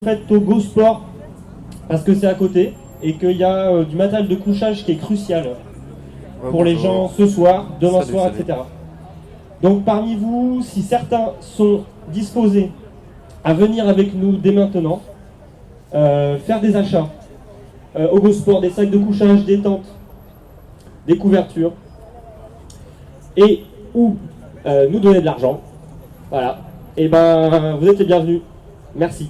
faites au Go Sport parce que c'est à côté et qu'il y a du matériel de couchage qui est crucial pour les gens ce soir, demain soir, etc. Donc parmi vous, si certains sont disposés à venir avec nous dès maintenant, faire des achats au Go Sport, des sacs de couchage, des tentes, des couvertures, et ou nous donner de l'argent, voilà, et ben vous êtes les bienvenus. Merci.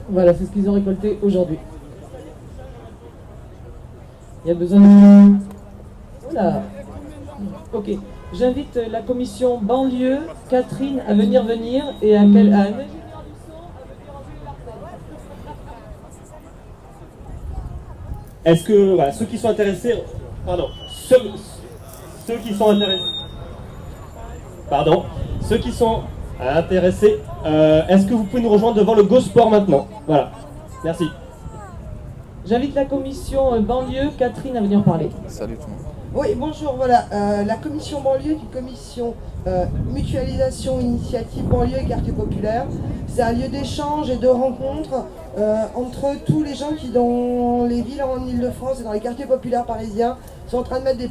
Voilà, c'est ce qu'ils ont récolté aujourd'hui. Il y a besoin de... Voilà. Ok. J'invite la commission banlieue, Catherine, à venir et à l'ingénieur du son à venir en vue de la scène. Est-ce que voilà, ceux qui sont intéressés, pardon, ceux qui sont intéressés, ceux qui sont intéressés, est-ce que vous pouvez nous rejoindre devant le Go Sport maintenant? Voilà, merci. J'invite la commission banlieue, Catherine, à venir parler. Salut tout le monde. Oui, bonjour, voilà, la commission banlieue est une commission mutualisation, initiative banlieue et quartier populaire. C'est un lieu d'échange et de rencontre entre tous les gens qui, dans les villes en Ile-de-France et dans les quartiers populaires parisiens, sont en train de mettre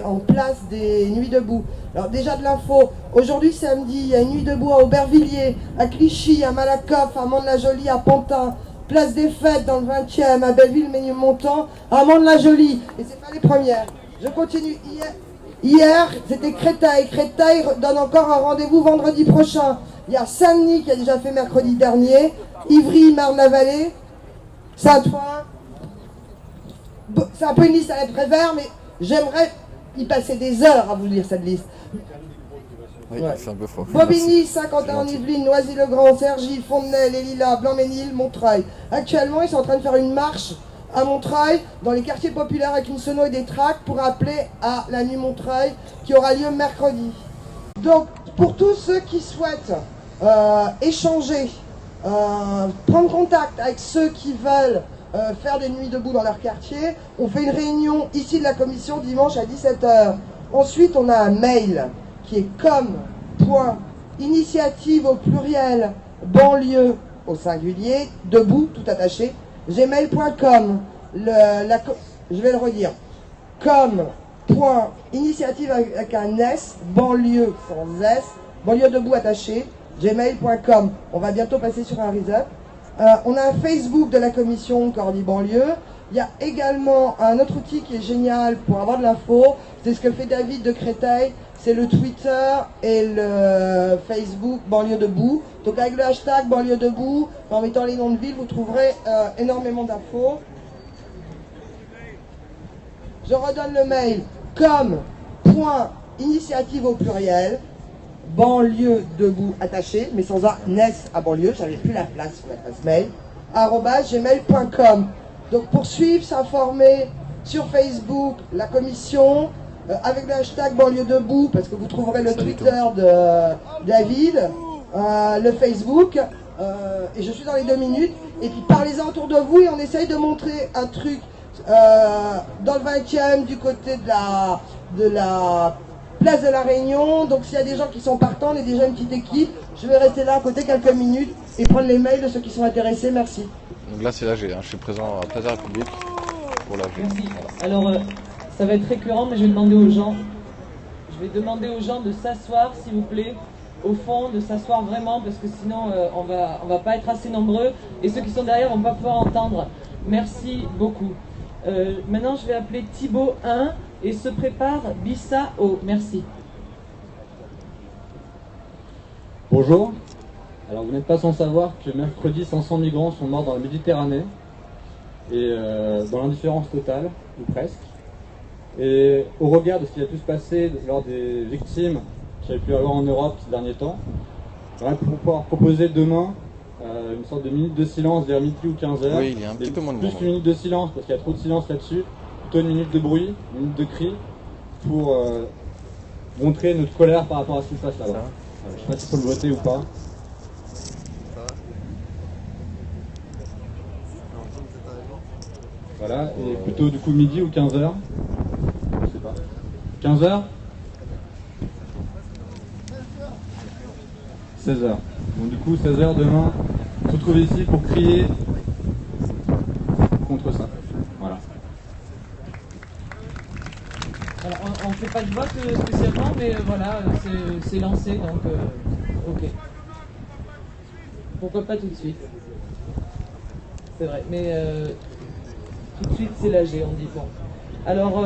en place des nuits debout. Alors déjà de l'info, aujourd'hui samedi, il y a une nuit debout à Aubervilliers, à Clichy, à Malakoff, à Mont-de-la-Jolie, à Pantin, place des Fêtes dans le 20e, à Belleville-Ménilmontant, à Mont-de-la-Jolie. Et c'est pas les premières. Je continue. Hier, c'était Créteil. Créteil donne encore un rendez-vous vendredi prochain. Il y a Saint-Denis qui a déjà fait mercredi dernier. Ivry, Marne-la-Vallée, Saint-Ouen. C'est un peu une liste à la Prévert, mais j'aimerais y passer des heures à vous lire cette liste. Oui, Ouais. c'est un peu fort. Bobigny, Saint-Quentin-en-Yvelines, Noisy-le-Grand, Cergy, Fontenay, les Lilas, Blanc-Ménil, Montreuil. Actuellement, ils sont en train de faire une marche à Montreuil, dans les quartiers populaires avec une sono et des tracts pour appeler à la nuit Montreuil qui aura lieu mercredi. Donc, pour tous ceux qui souhaitent échanger, prendre contact avec ceux qui veulent faire des nuits debout dans leur quartier, on fait une réunion ici de la commission dimanche à 17h. Ensuite, on a un mail qui est com.initiative au pluriel, banlieue au singulier, debout, tout attaché, gmail.com. Je vais le redire. com.initiative avec un S, banlieue sans S, banlieue debout attaché, gmail.com. On va bientôt passer sur un Rise-Up. On a un Facebook de la commission Cordy Banlieue. Il y a également un autre outil qui est génial pour avoir de l'info. C'est ce que fait David de Créteil. C'est le Twitter et le Facebook Banlieue Debout. Donc avec le hashtag Banlieue Debout, en mettant les noms de villes, vous trouverez énormément d'infos. Je redonne le mail com.initiative au pluriel, banlieue debout attaché, mais sans un S à banlieue, j'avais plus la place sur l'adresse mail, @gmail.com. Donc pour suivre, s'informer sur Facebook, la commission, avec le hashtag banlieue debout, parce que vous trouverez le Twitter de David, le Facebook, et je suis dans les 2 minutes, et puis parlez-en autour de vous et on essaye de montrer un truc dans le 20e, du côté de la place de la Réunion. Donc s'il y a des gens qui sont partants, on est déjà une petite équipe, je vais rester là à côté quelques minutes et prendre les mails de ceux qui sont intéressés. Merci. Donc là c'est l'AG, je suis présent à Place de la République pour l'AG. Merci. Alors, ça va être récurrent, mais je vais demander aux gens. Je vais demander aux gens de s'asseoir, s'il vous plaît, au fond, de s'asseoir vraiment, parce que sinon on va pas être assez nombreux et ceux qui sont derrière vont pas pouvoir entendre. Merci beaucoup. Maintenant, je vais appeler Thibaut 1 et se prépare Bissa O. Merci. Bonjour. Alors vous n'êtes pas sans savoir que mercredi 500 migrants sont morts dans la Méditerranée et dans l'indifférence totale, ou presque. Et au regard de ce qui a pu se passer lors des victimes qu'il y a pu avoir en Europe ces derniers temps, j'aimerais pouvoir proposer demain une sorte de minute de silence vers midi ou 15h. Oui, il y a un petit peu moins de Plus monde. qu'une minute de silence parce qu'il y a trop de silence là-dessus, plutôt une minute de bruit, une minute de cri pour montrer notre colère par rapport à ce qui se passe là-bas. Voilà, je ne sais pas s'il faut le voter ou pas. Voilà, et plutôt du coup midi ou 15h. Je sais pas. 15h. 16h. Donc du coup, 16h demain, on se retrouve ici pour crier contre ça. Voilà. Alors, on ne fait pas de vote spécialement, mais voilà, c'est lancé, donc ok. Pourquoi pas tout de suite? C'est vrai, mais tout de suite c'est l'AG, on dit bon. Alors,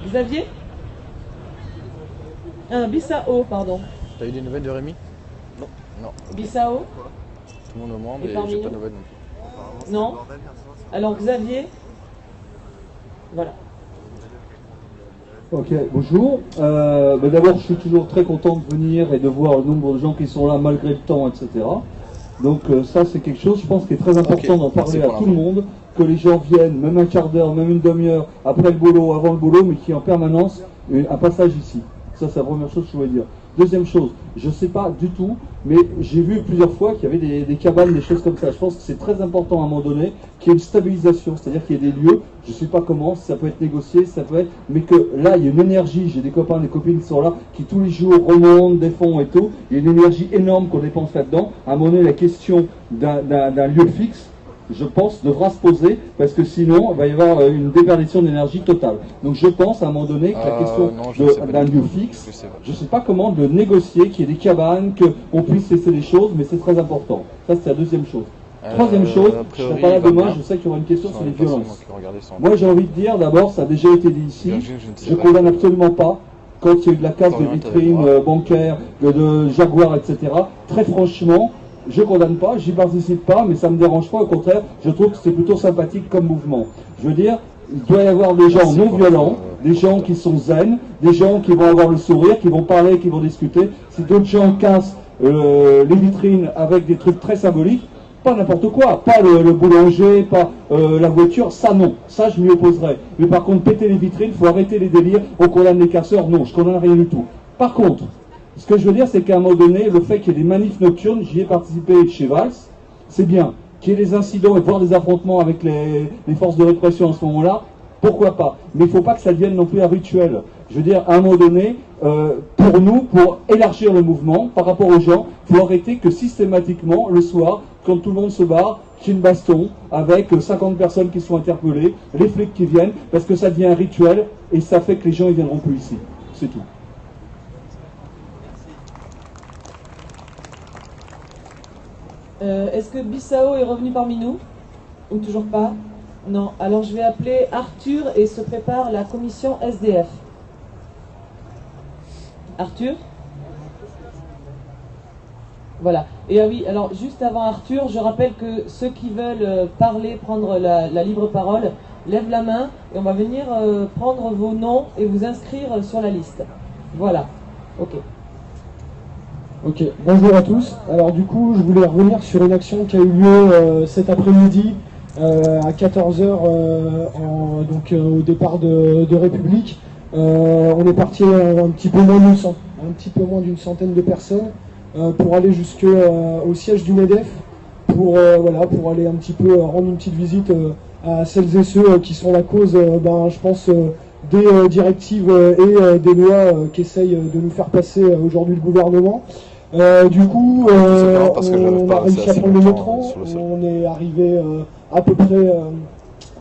Xavier? Bissau, pardon. T'as eu des nouvelles de Rémi? Non. Non. Bissau? Tout le monde au moins, Et mais parmi j'ai pas nous de nouvelles non plus. Non? Alors Xavier? Voilà. Ok, bonjour. D'abord, je suis toujours très content de venir et de voir le nombre de gens qui sont là malgré le temps, etc. Donc ça, c'est quelque chose, je pense, qui est très important d'en parler à tout le monde, que les gens viennent, même un quart d'heure, même une demi-heure, après le boulot, avant le boulot, mais qu'il y ait en permanence un passage ici. Ça, c'est la première chose que je voulais dire. Deuxième chose, je ne sais pas du tout, mais j'ai vu plusieurs fois qu'il y avait des cabanes, des choses comme ça. Je pense que c'est très important à un moment donné qu'il y ait une stabilisation, c'est-à-dire qu'il y ait des lieux, je ne sais pas comment, ça peut être négocié, ça peut être, mais que là, il y a une énergie, j'ai des copains, des copines qui sont là, qui tous les jours remontent des fonds et tout, il y a une énergie énorme qu'on dépense là-dedans. À un moment donné, la question d'un lieu fixe, je pense, devra se poser, parce que sinon, il va y avoir une déperdition d'énergie totale. Donc je pense, à un moment donné, que la question d'un lieu fixe, je ne sais pas comment de négocier, qu'il y ait des cabanes, qu'on puisse cesser les choses, mais c'est très important. Ça, c'est la deuxième chose. Troisième chose, je ne serai pas là demain, je sais qu'il y aura une question sur les violences. Moi, j'ai envie de dire, d'abord, ça a déjà été dit ici, je ne condamne absolument pas quand il y a eu de la casse de vitrines bancaires, de Jaguar, etc. Très franchement, je ne condamne pas, j'y participe pas, mais ça ne me dérange pas, au contraire, je trouve que c'est plutôt sympathique comme mouvement. Je veux dire, il doit y avoir des gens non violents, des gens qui sont zen, des gens qui vont avoir le sourire, qui vont parler, qui vont discuter. Si d'autres gens cassent les vitrines avec des trucs très symboliques, pas n'importe quoi, pas le boulanger, pas la voiture, ça non, ça je m'y opposerai. Mais par contre, péter les vitrines, il faut arrêter les délires, on condamne les casseurs, non, je condamne rien du tout. Par contre, ce que je veux dire, c'est qu'à un moment donné, le fait qu'il y ait des manifs nocturnes, j'y ai participé chez Valls, c'est bien. Qu'il y ait des incidents et voire des affrontements avec les forces de répression à ce moment-là, pourquoi pas. Mais il ne faut pas que ça devienne non plus un rituel. Je veux dire, à un moment donné, pour nous, pour élargir le mouvement par rapport aux gens, il faut arrêter que systématiquement, le soir, quand tout le monde se barre, qu'il y ait une baston avec 50 personnes qui sont interpellées, les flics qui viennent, parce que ça devient un rituel et ça fait que les gens ne viendront plus ici. C'est tout. Est-ce que Bissau est revenu parmi nous? Ou toujours pas? Non. Alors je vais appeler Arthur et se prépare la commission SDF. Arthur? Voilà. Et ah oui, alors juste avant Arthur, je rappelle que ceux qui veulent parler, prendre la libre parole, lèvent la main et on va venir prendre vos noms et vous inscrire sur la liste. Voilà. Ok. Ok, bonjour à tous. Alors du coup, je voulais revenir sur une action qui a eu lieu cet après-midi à 14h au départ de République. On est parti un petit peu moins d'une centaine de personnes pour aller jusqu'au siège du MEDEF pour aller un petit peu rendre une petite visite à celles et ceux qui sont la cause, je pense, des directives et des lois qu'essaye de nous faire passer aujourd'hui le gouvernement. Du coup, on a réussi à prendre le métro, on est arrivé à peu près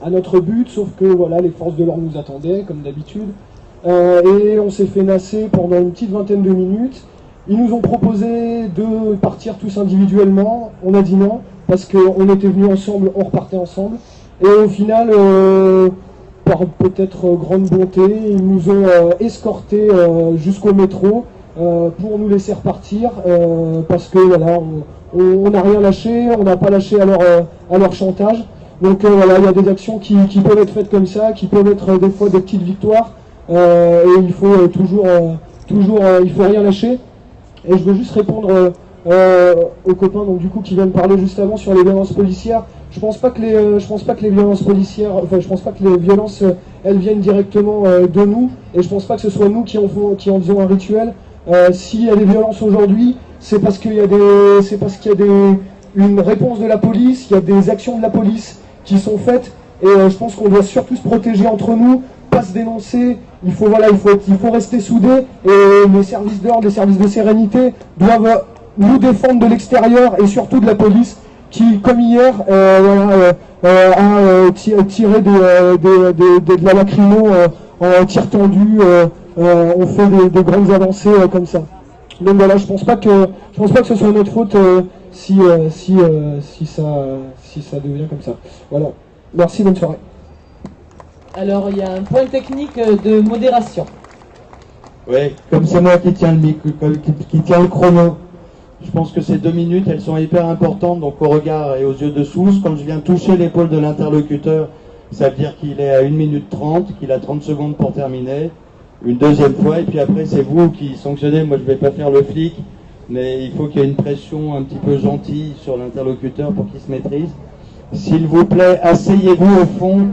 à notre but, sauf que voilà, les forces de l'ordre nous attendaient, comme d'habitude, et on s'est fait nasser pendant une petite vingtaine de minutes. Ils nous ont proposé de partir tous individuellement, on a dit non, parce qu'on était venus ensemble, on repartait ensemble, et au final, par peut-être grande bonté, ils nous ont escortés jusqu'au métro, pour nous laisser repartir parce que voilà, on n'a rien lâché, on n'a pas lâché à leur chantage. Donc voilà, il y a des actions qui peuvent être faites comme ça, qui peuvent être des fois des petites victoires et il faut toujours il faut rien lâcher. Et je veux juste répondre aux copains donc du coup qui viennent parler juste avant sur les violences policières. Je pense pas que les violences policières, je pense pas que les violences elles viennent directement de nous et je pense pas que ce soit nous qui en faisons un rituel. S'il y a des violences aujourd'hui, c'est parce qu'il y a une réponse de la police, il y a des actions de la police qui sont faites, et je pense qu'on doit surtout se protéger entre nous, pas se dénoncer. Il faut rester soudés, et les services d'ordre, les services de sérénité doivent nous défendre de l'extérieur et surtout de la police qui, comme hier, a tiré de la lacrymo en tir tendu, on fait des grandes avancées comme ça. Donc voilà, je pense pas que ce soit notre faute si ça devient comme ça. Voilà. Merci, bonne soirée. Alors, il y a un point technique de modération. Oui, comme c'est moi qui tiens qui tient le chrono, je pense que ces 2 minutes, elles sont hyper importantes, donc au regard et aux yeux de tous. Quand je viens toucher l'épaule de l'interlocuteur, ça veut dire qu'il est à 1 minute 30, qu'il a 30 secondes pour terminer. Une deuxième fois, et puis après c'est vous qui sanctionnez. Moi je vais pas faire le flic, mais il faut qu'il y ait une pression un petit peu gentille sur l'interlocuteur pour qu'il se maîtrise. S'il vous plaît, asseyez-vous au fond,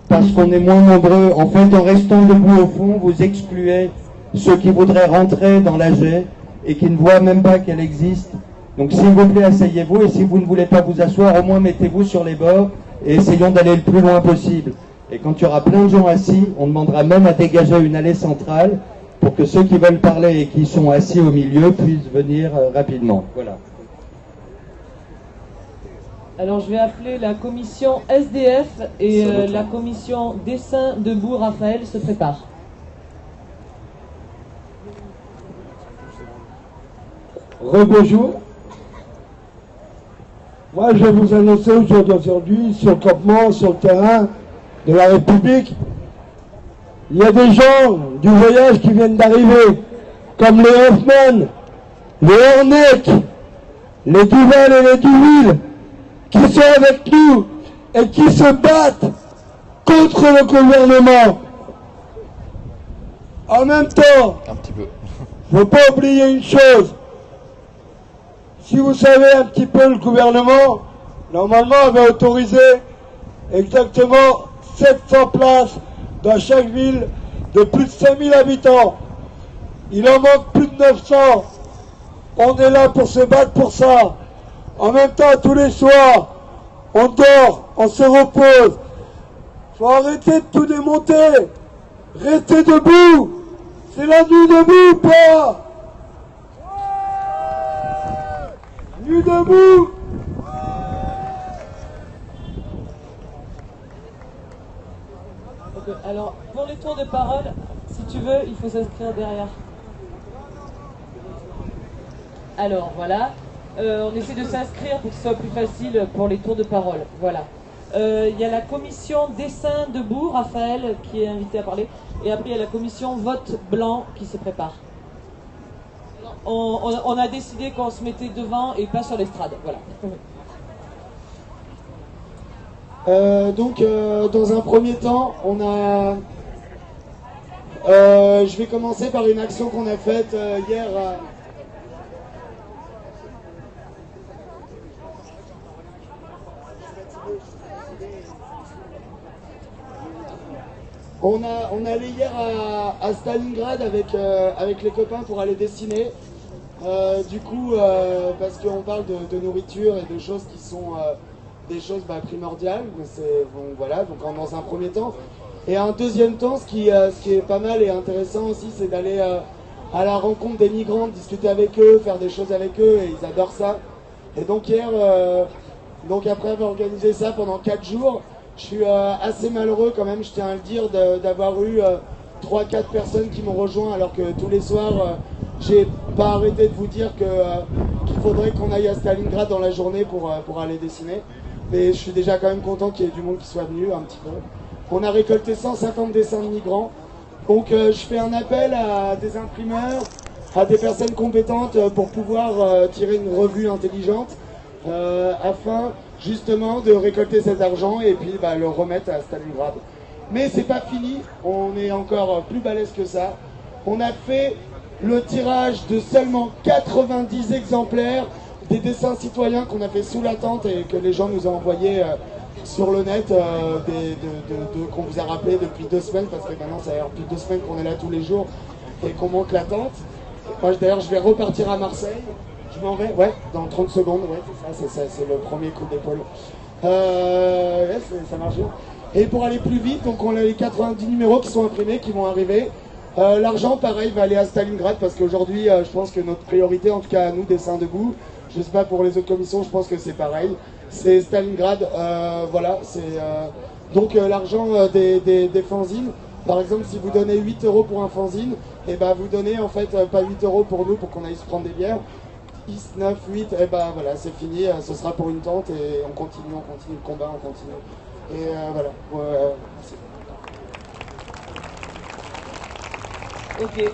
parce qu'on est moins nombreux. En fait, en restant debout au fond, vous excluez ceux qui voudraient rentrer dans l'AG et qui ne voient même pas qu'elle existe. Donc s'il vous plaît, asseyez-vous, et si vous ne voulez pas vous asseoir, au moins mettez-vous sur les bords et essayons d'aller le plus loin possible. Et quand il y aura plein de gens assis, on demandera même à dégager une allée centrale pour que ceux qui veulent parler et qui sont assis au milieu puissent venir rapidement. Voilà. Alors je vais appeler la commission SDF et la commission dessin debout. Raphaël se prépare. Rebonjour. Moi je vais vous annoncer aujourd'hui sur le campement, sur le terrain de la République, il y a des gens du voyage qui viennent d'arriver, comme les Hoffman, les Horneck, les Duval et les Duville, qui sont avec nous et qui se battent contre le gouvernement. En même temps, Un petit peu. il ne faut pas oublier une chose. Si vous savez un petit peu le gouvernement, normalement avait autorisé exactement 700 places dans chaque ville de plus de 5000 habitants. Il en manque plus de 900. On est là pour se battre pour ça. En même temps, tous les soirs, on dort, on se repose. Faut arrêter de tout démonter. Restez debout. C'est la nuit debout ou pas? Nuit debout. Alors, pour les tours de parole, si tu veux, il faut s'inscrire derrière. Alors, voilà. On essaie de s'inscrire pour que ce soit plus facile pour les tours de parole. Voilà. Il y a la commission dessin debout, Raphaël, qui est invité à parler. Et après, il y a la commission vote blanc qui se prépare. On a décidé qu'on se mettait devant et pas sur l'estrade. Voilà. Dans un premier temps, je vais commencer par une action qu'on a faite hier. On allait hier à Stalingrad avec les copains pour aller dessiner. Parce qu'on parle de nourriture et de choses qui sont des choses primordiales, voilà, donc dans un premier temps. Et un deuxième temps, ce qui est pas mal et intéressant aussi, c'est d'aller à la rencontre des migrants, discuter avec eux, faire des choses avec eux, et ils adorent ça. Et donc hier, après avoir organisé ça pendant 4 jours, je suis assez malheureux quand même, je tiens à le dire, d'avoir eu 3-4 personnes qui m'ont rejoint, alors que tous les soirs, j'ai pas arrêté de vous dire qu'il faudrait qu'on aille à Stalingrad dans la journée pour aller dessiner. Mais je suis déjà quand même content qu'il y ait du monde qui soit venu un petit peu. On a récolté 150 dessins de migrants. Donc je fais un appel à des imprimeurs, à des personnes compétentes pour pouvoir tirer une revue intelligente afin justement de récolter cet argent et puis le remettre à Stalingrad. Mais c'est pas fini, on est encore plus balèze que ça. On a fait le tirage de seulement 90 exemplaires des dessins citoyens qu'on a fait sous la tente et que les gens nous ont envoyés sur le net, qu'on vous a rappelé depuis 2 semaines, parce que maintenant ça fait plus de 2 semaines qu'on est là tous les jours et qu'on monte la tente. Moi d'ailleurs je vais repartir à Marseille, je m'en vais, ouais, dans 30 secondes, ouais, c'est ça, c'est le premier coup d'épaule. Ça marche bien. Et pour aller plus vite, donc on a les 90 numéros qui sont imprimés, qui vont arriver. L'argent, pareil, va aller à Stalingrad parce qu'aujourd'hui, je pense que notre priorité, en tout cas à nous, Dessins Debout, je sais pas pour les autres commissions, je pense que c'est pareil. C'est Stalingrad, voilà. Donc l'argent des fanzines, par exemple, si vous donnez 8 € pour un fanzine, et ben vous donnez en fait pas 8 € pour nous pour qu'on aille se prendre des bières. 10, 9, 8, et ben voilà, c'est fini, ce sera pour une tente et on continue le combat, on continue. Et voilà, merci. Ok,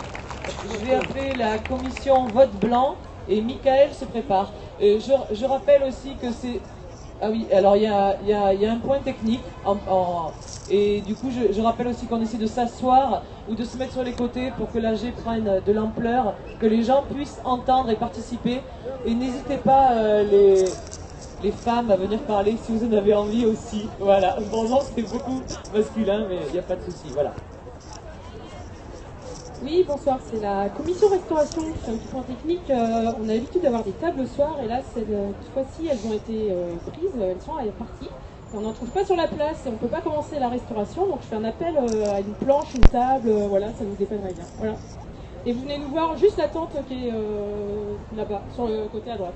je vais appeler la commission vote blanc et Michael se prépare. Je rappelle aussi que c'est... Ah oui, alors il y a un point technique et du coup je rappelle aussi qu'on essaie de s'asseoir ou de se mettre sur les côtés pour que l'AG prenne de l'ampleur, que les gens puissent entendre et participer. Et n'hésitez pas les femmes à venir parler si vous en avez envie aussi. Voilà, bonjour, c'est beaucoup masculin mais il n'y a pas de souci, voilà. Oui, bonsoir, c'est la commission restauration. C'est un petit point technique. On a l'habitude d'avoir des tables le soir et là, cette fois-ci, elles ont été prises, elles sont parties. On n'en trouve pas sur la place et on ne peut pas commencer la restauration. Donc je fais un appel à une planche, une table, voilà, ça nous dépannerait bien. Voilà. Et vous venez nous voir juste la tente qui est là-bas, sur le côté à droite.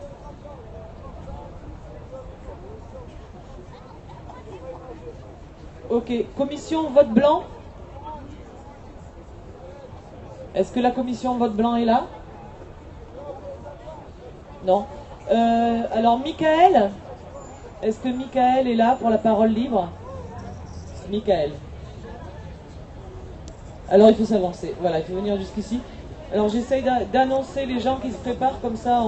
Ok, commission vote blanc. Est-ce que la commission vote blanc est là? Non. Alors Michael, est-ce que Michael est là pour la parole libre? Michael. Alors il faut s'avancer. Voilà, il faut venir jusqu'ici. Alors j'essaye d'annoncer les gens qui se préparent, comme ça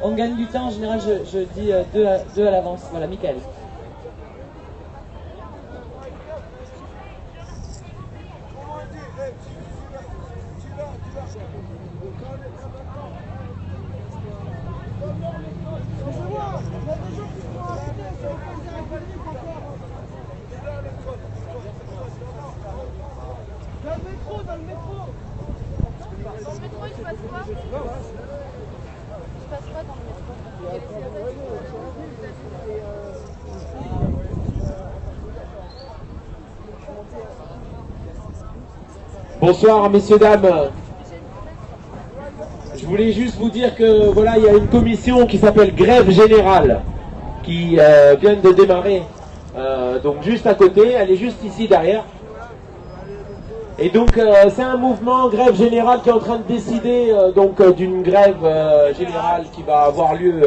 on gagne du temps. En général, je dis deux à l'avance. Voilà, Michael. Bonsoir messieurs, dames. Je voulais juste vous dire que voilà, il y a une commission qui s'appelle Grève Générale qui vient de démarrer donc juste à côté, elle est juste ici derrière. Et donc c'est un mouvement Grève Générale qui est en train de décider donc d'une grève générale qui va avoir lieu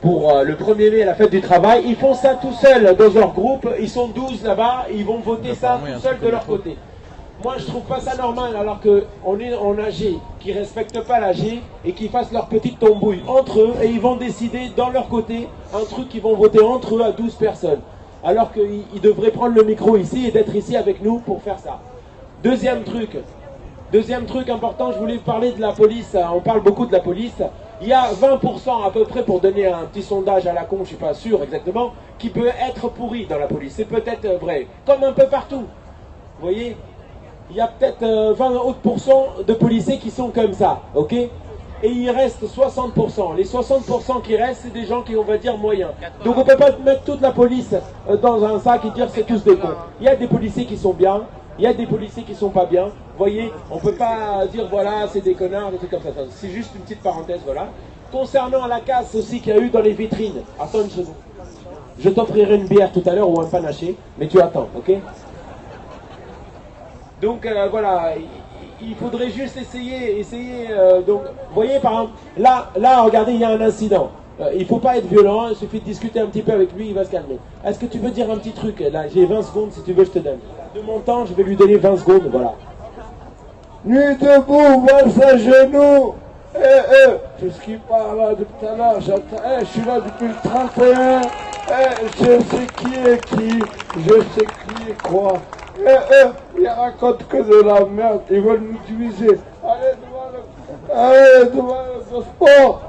pour le 1er mai, la fête du travail. Ils font ça tout seuls dans leur groupe, ils sont 12 là-bas, ils vont voter ça tout seuls de leur côté. Moi je trouve pas ça normal alors qu'on est en AG, qui respectent pas l'AG et qui fassent leur petite tambouille entre eux et ils vont décider dans leur côté un truc qu'ils vont voter entre eux à 12 personnes. Alors qu'ils devraient prendre le micro ici et d'être ici avec nous pour faire ça. Deuxième truc important, je voulais parler de la police, on parle beaucoup de la police. Il y a 20% à peu près, pour donner un petit sondage à la con, je suis pas sûr exactement, qui peut être pourri dans la police. C'est peut-être vrai, comme un peu partout. Vous voyez, il y a peut-être 20% de policiers qui sont comme ça, ok? Et il reste 60%. Les 60% qui restent, c'est des gens qui, on va dire, moyens. Donc on ne peut pas mettre toute la police dans un sac et dire c'est tous des cons. Il y a des policiers qui sont bien, il y a des policiers qui sont pas bien. Vous voyez, on ne peut pas dire voilà, c'est des connards, des trucs comme ça. C'est juste une petite parenthèse, voilà. Concernant la casse aussi qu'il y a eu dans les vitrines. Attends une seconde. Je t'offrirai une bière tout à l'heure ou un panaché, mais tu attends, ok? Donc voilà, il faudrait juste essayer donc, vous voyez par exemple, là regardez, il y a un incident. Il ne faut pas être violent, il suffit de discuter un petit peu avec lui, il va se calmer. Est-ce que tu veux dire un petit truc? Là, j'ai 20 secondes, si tu veux, je te donne. De mon temps, je vais lui donner 20 secondes, voilà. Nuit debout, verse à genoux. C'est ce qui parle là depuis tout à l'heure. Je suis là depuis le 31. Je sais qui est qui. Je sais qui est quoi. Ils racontent que de la merde. Ils veulent nous diviser. Allez, devant le sport.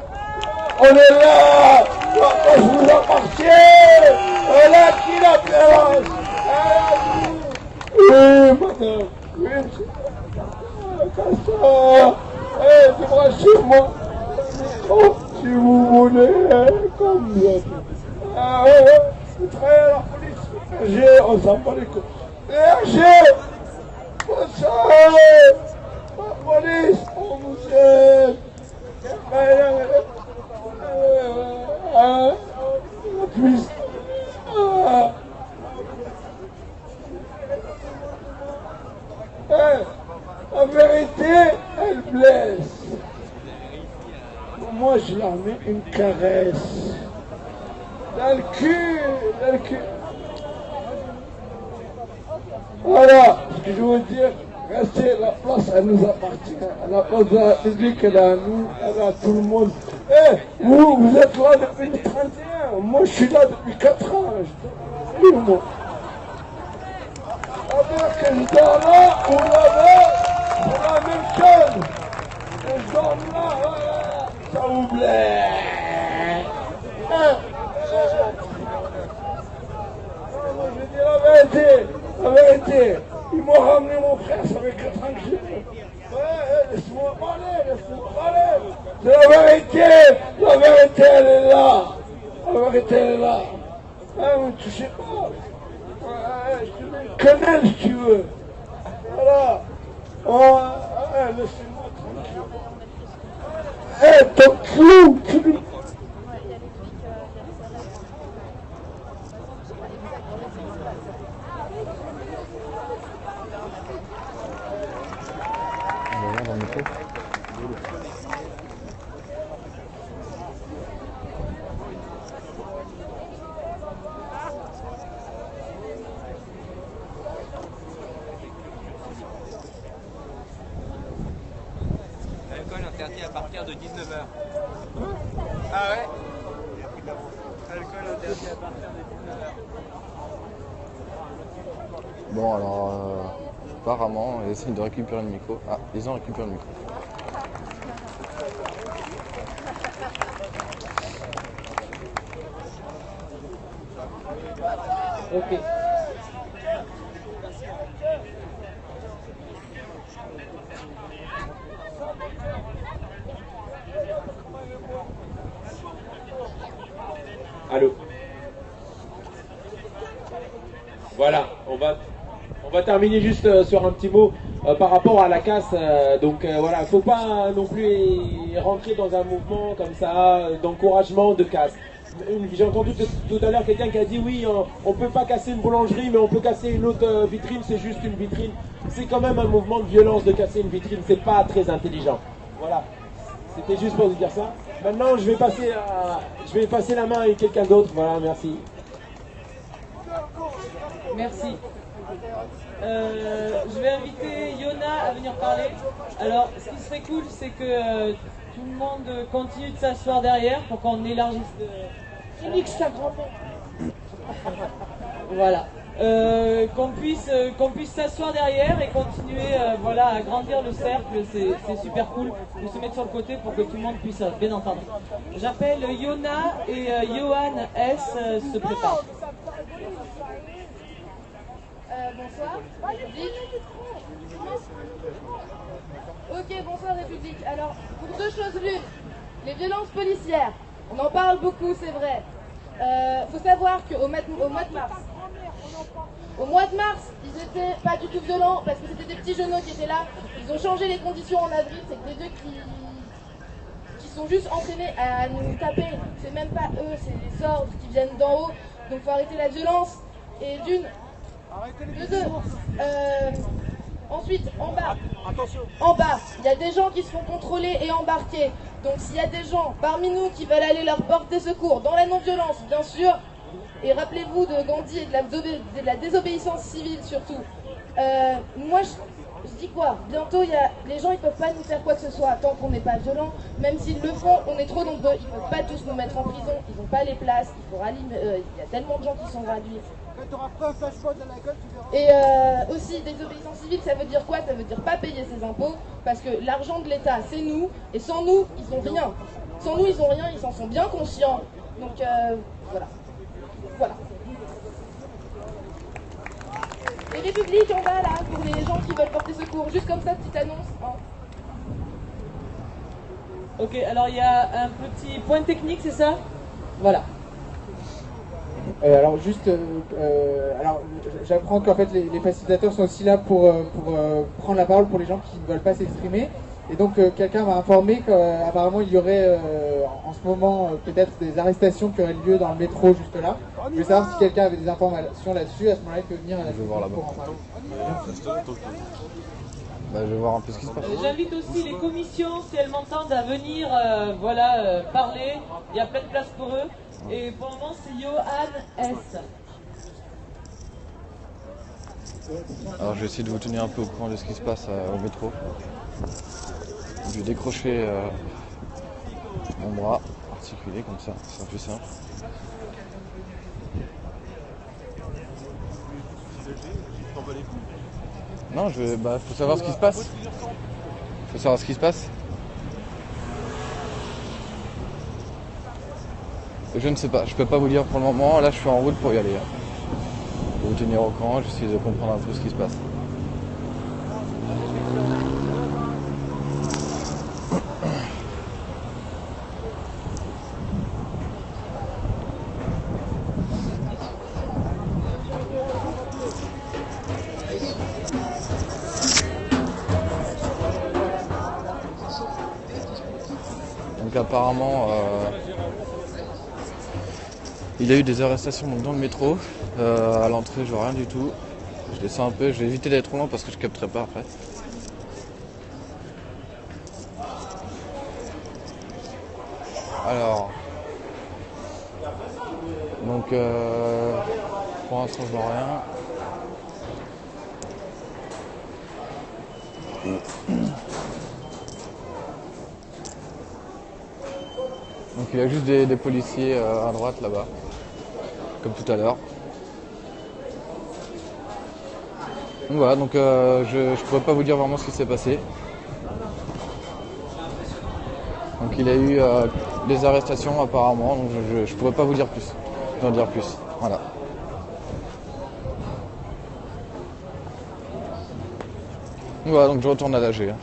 On est là. Je vous appartiens. On a qui la violence. Oui, madame. Oui. Branchez-moi si vous voulez, comme vous êtes. C'est très la police. On s'en bat les couilles. Police, on nous aide. La vérité, elle blesse. Moi, je leur mets une caresse. Dans le cul, dans le cul. Voilà ce que je veux dire. Restez, la place, elle nous appartient. La place de la République, elle est à nous, elle est à tout le monde. Vous êtes là depuis le 31. Moi, je suis là depuis 4 ans. Moi. Que je dors là ou là-bas, c'est la même chose. Je dors là, voilà, ça vous plaît. Moi, je dis la vérité. Ils m'ont ramené mon frère, ça fait 4 ans que je l'ai. Laisse-moi parler. C'est la vérité, elle est là. La vérité, elle est là. Ne touchez pas. Je te mets une quenelle si tu veux. Voilà. Laissez-moi tranquille. Ton clou, L'alcool interdit à partir de 19h. Ah ouais? L'alcool interdit à partir de 19h. Bon alors, apparemment, ils essaient de récupérer le micro. Ah, ils ont récupéré le micro. Ok. Allô. Voilà, on va terminer juste sur un petit mot par rapport à la casse. Voilà, faut pas non plus rentrer dans un mouvement comme ça d'encouragement de casse. J'ai entendu tout à l'heure quelqu'un qui a dit oui, on peut pas casser une boulangerie, mais on peut casser une autre vitrine, c'est juste une vitrine. C'est quand même un mouvement de violence de casser une vitrine, c'est pas très intelligent. Voilà, c'était juste pour vous dire ça. Maintenant, je vais passer la main à quelqu'un d'autre. Voilà, merci. Merci. Je vais inviter Yona à venir parler. Alors, ce qui serait cool, c'est que tout le monde continue de s'asseoir derrière pour qu'on élargisse sa grand-mère. Voilà. Qu'on puisse s'asseoir derrière et continuer voilà, à grandir le cercle, c'est super cool de se mettre sur le côté pour que tout le monde puisse bien entendre. J'appelle Yona et Johan S se préparent. Bonsoir, République. Ok, bonsoir République. Alors, pour 2 choses l'une, les violences policières, on en parle beaucoup, c'est vrai. Faut savoir qu'au mois de mars, ils étaient pas du tout violents parce que c'était des petits genoux qui étaient là. Ils ont changé les conditions en avril, c'est que les deux qui sont juste entraînés à nous taper. C'est même pas eux, c'est les ordres qui viennent d'en haut. Donc faut arrêter la violence. Et de deux, ensuite, en bas, il y a des gens qui se font contrôler et embarquer. Donc s'il y a des gens parmi nous qui veulent aller leur porter secours dans la non-violence, bien sûr, et rappelez-vous de Gandhi et de la désobéissance civile surtout. Moi, je dis quoi? Bientôt, les gens ils peuvent pas nous faire quoi que ce soit tant qu'on n'est pas violent. Même s'ils le font, on est trop nombreux. Ils peuvent pas tous nous mettre en prison. Ils n'ont pas les places. Il y a tellement de gens qui sont gratuits. Et aussi, désobéissance civile, ça veut dire quoi? Ça veut dire pas payer ses impôts, parce que l'argent de l'État, c'est nous, et sans nous, ils ont rien. Sans nous, ils ont rien, ils s'en sont bien conscients. Donc, voilà. Les républiques en bas, là, pour les gens qui veulent porter secours. Juste comme ça, petite annonce. Hein. Ok, alors il y a un petit point technique, c'est ça? Voilà. Alors juste, j'apprends qu'en fait les facilitateurs sont aussi là pour prendre la parole pour les gens qui ne veulent pas s'exprimer. Et donc quelqu'un m'a informé qu'apparemment il y aurait en ce moment peut-être des arrestations qui auraient lieu dans le métro juste là. Je voulais savoir si quelqu'un avait des informations là-dessus. À ce moment-là, il peut venir à la Je vais voir là-bas. pour en parler. Bah, je vais voir un peu ce qui se passe. J'invite aussi les commissions, si elles m'entendent, à venir parler. Il y a plein de place pour eux. Et pour le moment, c'est Johan S. Alors je vais essayer de vous tenir un peu au courant de ce qui se passe au métro. Je vais décrocher mon bras articulé comme ça, c'est plus simple. Non, faut savoir ce qui se passe. Faut savoir ce qui se passe. Je ne sais pas, je peux pas vous dire pour le moment. Là, je suis en route pour y aller. Pour vous tenir au courant, j'essaie de comprendre un peu ce qui se passe. Donc apparemment, il y a eu des arrestations dans le métro. À l'entrée, je vois rien du tout. Je descends un peu, je vais éviter d'être trop loin parce que je capterai pas après. Alors, donc pour l'instant, je vois rien. Donc il y a juste des policiers à droite là-bas, comme tout à l'heure. Donc voilà, donc je pourrais pas vous dire vraiment ce qui s'est passé. Donc il y a eu des arrestations apparemment, donc je pourrais pas vous dire plus, en dire plus. Voilà. Donc voilà, donc je retourne à l'AG.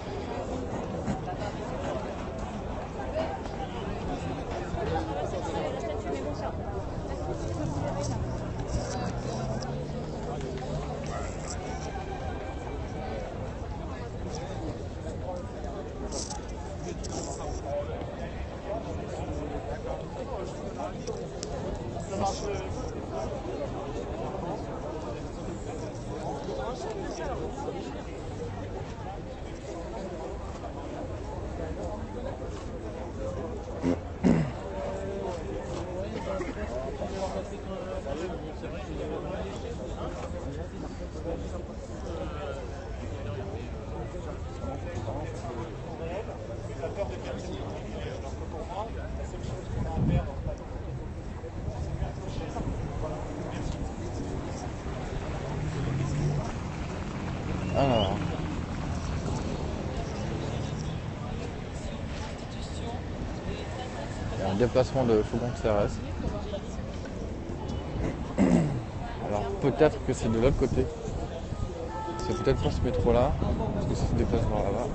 Alors. Il y a un déplacement de fourgon de CRS. Alors peut-être que c'est de l'autre côté. C'est peut-être pas ce métro là, parce que ça se déplace par là-bas.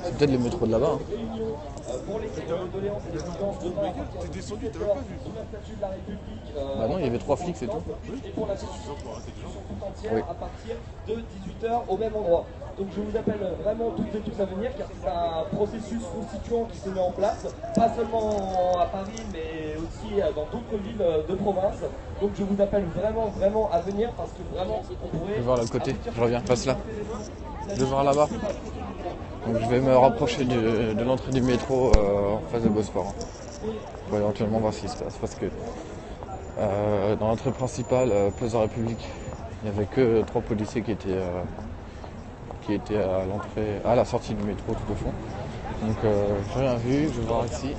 C'est peut-être le métro de là-bas. Hein. T'es descendu, t'avais pas vu. Bah non, il y avait 3 flics, c'est tout. Oui. À partir de 18h au même endroit. Donc je vous appelle vraiment toutes et tous à venir car c'est un processus constituant qui se met en place, pas seulement à Paris mais aussi dans d'autres villes de province. Donc je vous appelle vraiment à venir parce que vraiment on pourrait... Je vais voir l'autre côté, je reviens, passe là. Je vais voir là-bas. Donc je vais me rapprocher de l'entrée du métro en face de Bosphore. Pour éventuellement voir ce qui se passe parce que dans l'entrée principale, Place de la République, il n'y avait que 3 policiers qui étaient à l'entrée, à la sortie du métro tout au fond. Donc j'ai rien vu, je vais voir ici.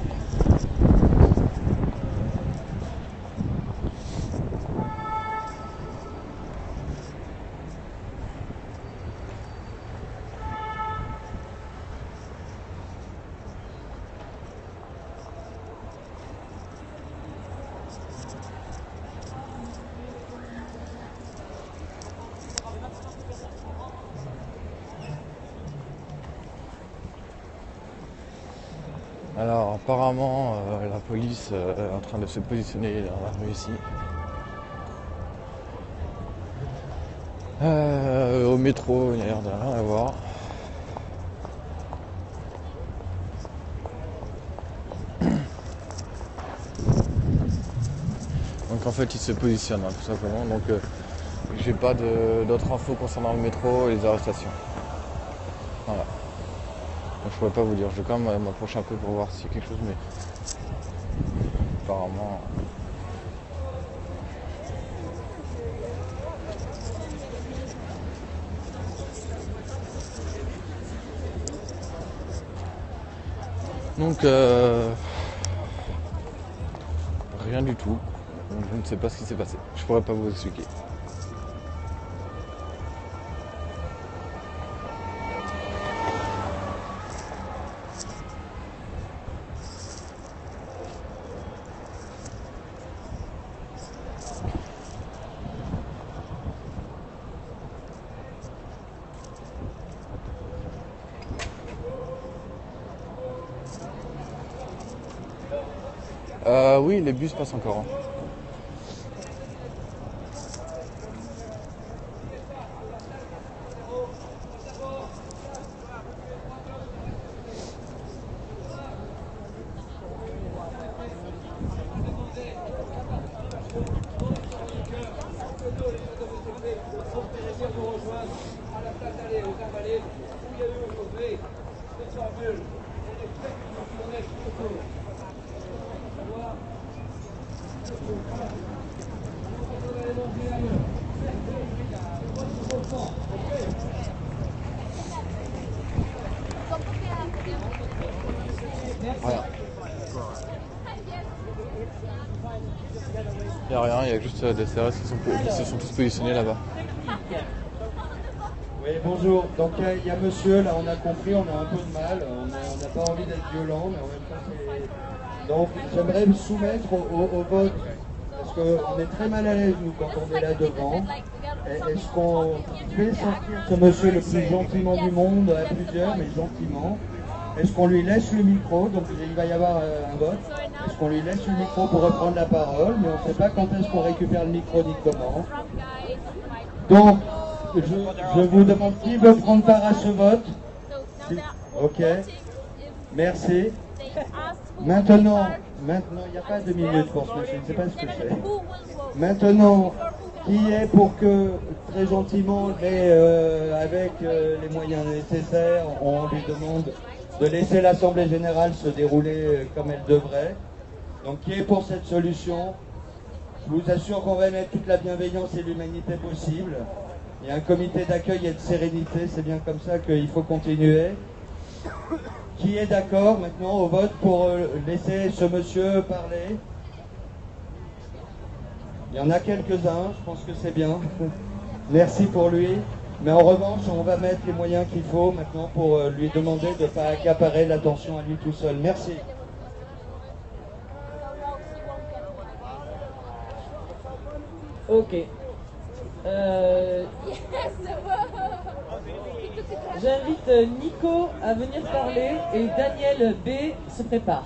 Alors apparemment la police est en train de se positionner dans la rue ici. Au métro, il n'y a l'air de rien à voir. Donc en fait ils se positionnent tout simplement. Donc j'ai pas d'autres infos concernant le métro et les arrestations. Voilà. Donc, je pourrais pas vous dire, je vais quand même m'approcher un peu pour voir s'il y a quelque chose, mais apparemment. Donc rien du tout. Donc, je ne sais pas ce qui s'est passé. Je pourrais pas vous expliquer. Oui, les bus passent encore. Il n'y a rien, il y a juste des CRS qui se sont tous positionnés là-bas. Oui, bonjour. Donc il y a monsieur, là on a compris, on a un peu de mal, on n'a pas envie d'être violent, mais en même temps c'est... Donc j'aimerais me soumettre au vote, parce qu'on est très mal à l'aise nous quand on est là devant. Est-ce qu'on fait sortir ce monsieur le plus gentiment du monde, à plusieurs, mais gentiment? Est-ce qu'on lui laisse le micro? Donc il va y avoir un vote. Est-ce qu'on lui laisse le micro pour reprendre la parole? Mais on ne sait pas quand est-ce qu'on récupère le micro ni comment. Donc, je vous demande qui veut prendre part à ce vote. Ok. Merci. Maintenant, il n'y a pas 2 minutes pour ce monsieur, je ne sais pas ce que c'est. Maintenant, qui est pour que, très gentiment, avec les moyens nécessaires, on lui demande de laisser l'Assemblée Générale se dérouler comme elle devrait. Donc qui est pour cette solution? Je vous assure qu'on va mettre toute la bienveillance et l'humanité possible. Il y a un comité d'accueil et de sérénité, c'est bien comme ça qu'il faut continuer. Qui est d'accord maintenant au vote pour laisser ce monsieur parler? Il y en a quelques-uns, je pense que c'est bien. Merci pour lui. Mais en revanche, on va mettre les moyens qu'il faut maintenant pour lui demander de ne pas accaparer l'attention à lui tout seul. Merci. Ok. J'invite Nico à venir parler et Daniel B se prépare.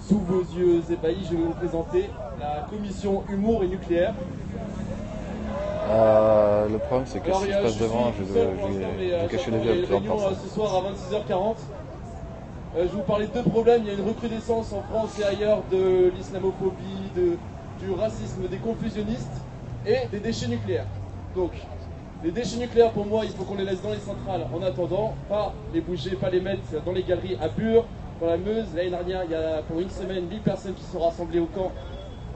Sous vos yeux ébahis, je vais vous présenter la commission humour et nucléaire. Le problème c'est que si je passe devant, je vais cacher les yeux à plusieurs personnes. Ce soir à 26h40. Je vais vous parler de 2 problèmes. Il y a une recrudescence en France et ailleurs de l'islamophobie, du racisme, des confusionnistes et des déchets nucléaires. Donc, les déchets nucléaires, pour moi, il faut qu'on les laisse dans les centrales en attendant, pas les bouger, pas les mettre dans les galeries à Bure, dans la Meuse. L'année dernière, il y a pour une semaine 1000 personnes qui sont rassemblées au camp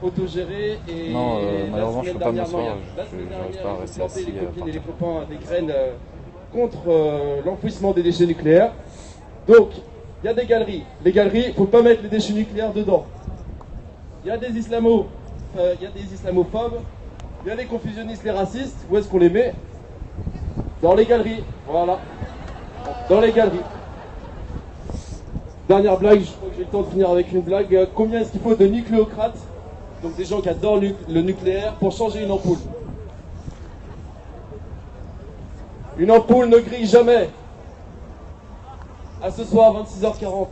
autogéré et non, malheureusement je peux pas m'asseoir, la semaine dernière, pas rester assis les copines et les copains des graines contre l'enfouissement des déchets nucléaires. Donc, il y a des galeries. Les galeries, il ne faut pas mettre les déchets nucléaires dedans. Il y a des islamophobes, il y a des confusionnistes, les racistes. Où est-ce qu'on les met? Dans les galeries. Voilà. Dans les galeries. Dernière blague, je crois que j'ai le temps de finir avec une blague. Combien est-ce qu'il faut de nucléocrates, donc des gens qui adorent le nucléaire, pour changer une ampoule? Une ampoule ne grille jamais. À ce soir, 26h40.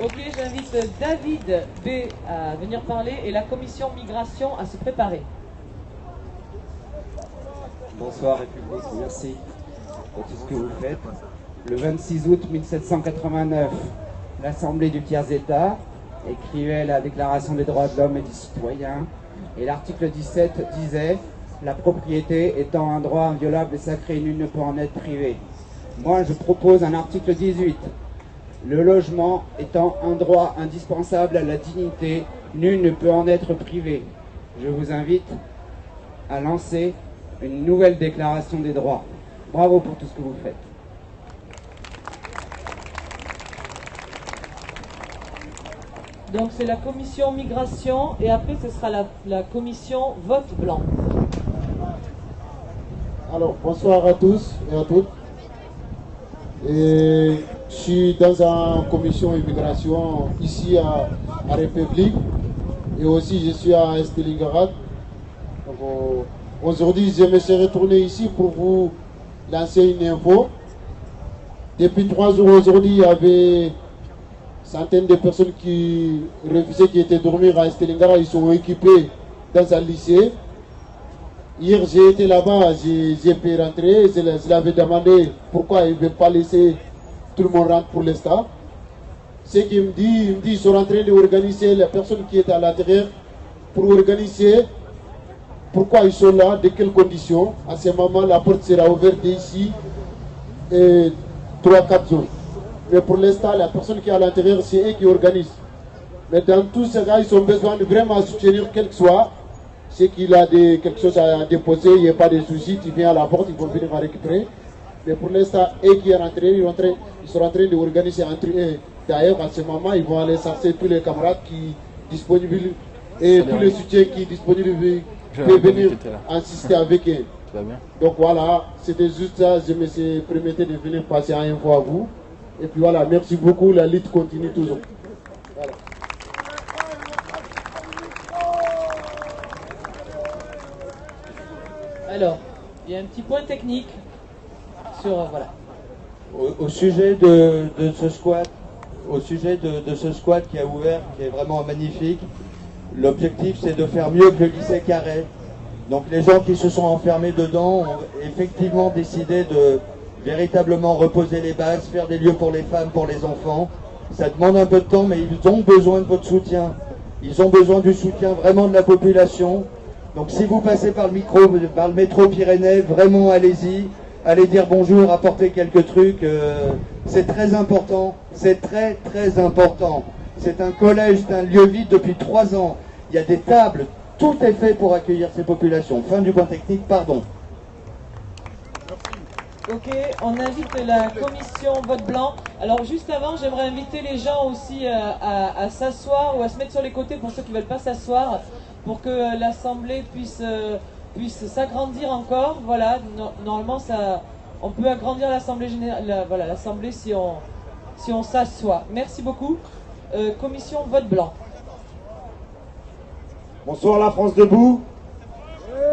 Ok, j'invite David B à venir parler et la commission migration à se préparer. Bonsoir République, merci pour tout ce que vous faites. Le 26 août 1789, l'Assemblée du tiers-État écrivait la Déclaration des droits de l'homme et du citoyen, et l'article 17 disait « La propriété étant un droit inviolable et sacré, nul ne peut en être privé ». Moi, je propose un article 18. Le logement étant un droit indispensable à la dignité, nul ne peut en être privé. Je vous invite à lancer une nouvelle déclaration des droits. Bravo pour tout ce que vous faites. Donc c'est la commission migration et après ce sera la commission vote blanc. Alors bonsoir à tous et à toutes. Et je suis dans une commission immigration ici à République et aussi je suis à Stalingrad. Donc aujourd'hui je me suis retourné ici pour vous lancer une info. Depuis 3 jours aujourd'hui il y avait centaines de personnes qui refusaient, qui étaient dormir à Stalingrad. Ils sont équipés dans un lycée. Hier j'ai été là-bas, j'ai pu rentrer, je l'avais demandé pourquoi ils ne veulent pas laisser tout le monde rentrer pour l'instant. Ce qu'il me dit, il me dit qu'ils sont en train d'organiser les personnes qui étaient à l'intérieur pour organiser pourquoi ils sont là, de quelles conditions. À ce moment, la porte sera ouverte d'ici et 3-4 jours. Mais pour l'instant, la personne qui est à l'intérieur, c'est eux qui organisent. Mais dans tous ces cas, ils ont besoin de vraiment soutenir quel que soit. C'est qu'il a quelque chose à déposer, il n'y a pas de soucis, tu viens à la porte, ils vont venir à récupérer. Mais pour l'instant, eux qui sont rentrés, ils sont en train d'organiser entre eux. D'ailleurs, à ce moment, ils vont aller chercher tous les camarades qui sont disponibles et tous les soutiens qui sont disponibles peuvent venir assister avec eux. Donc voilà, c'était juste ça, je me suis permis de venir passer un info à vous. Et puis voilà, merci beaucoup, la lutte continue toujours. Voilà. Alors, il y a un petit point technique sur voilà. Au sujet de ce squat, de ce squat qui a ouvert, qui est vraiment magnifique, l'objectif c'est de faire mieux que le lycée Carré. Donc les gens qui se sont enfermés dedans ont effectivement décidé de véritablement reposer les bases, faire des lieux pour les femmes, pour les enfants. Ça demande un peu de temps, mais ils ont besoin de votre soutien. Ils ont besoin du soutien vraiment de la population. Donc si vous passez par le métro Pyrénées, vraiment allez-y, allez dire bonjour, apporter quelques trucs, c'est très important, c'est très très important. C'est un collège, c'est un lieu vide depuis 3 ans, il y a des tables, tout est fait pour accueillir ces populations. Fin du point technique, pardon. Ok, on invite la commission vote blanc. Alors juste avant, j'aimerais inviter les gens aussi à s'asseoir ou à se mettre sur les côtés pour ceux qui ne veulent pas s'asseoir, pour que l'Assemblée puisse s'agrandir encore. Voilà, normalement on peut agrandir l'Assemblée générale, voilà, l'Assemblée si on s'assoit. Merci beaucoup. Commission vote blanc. Bonsoir la France debout.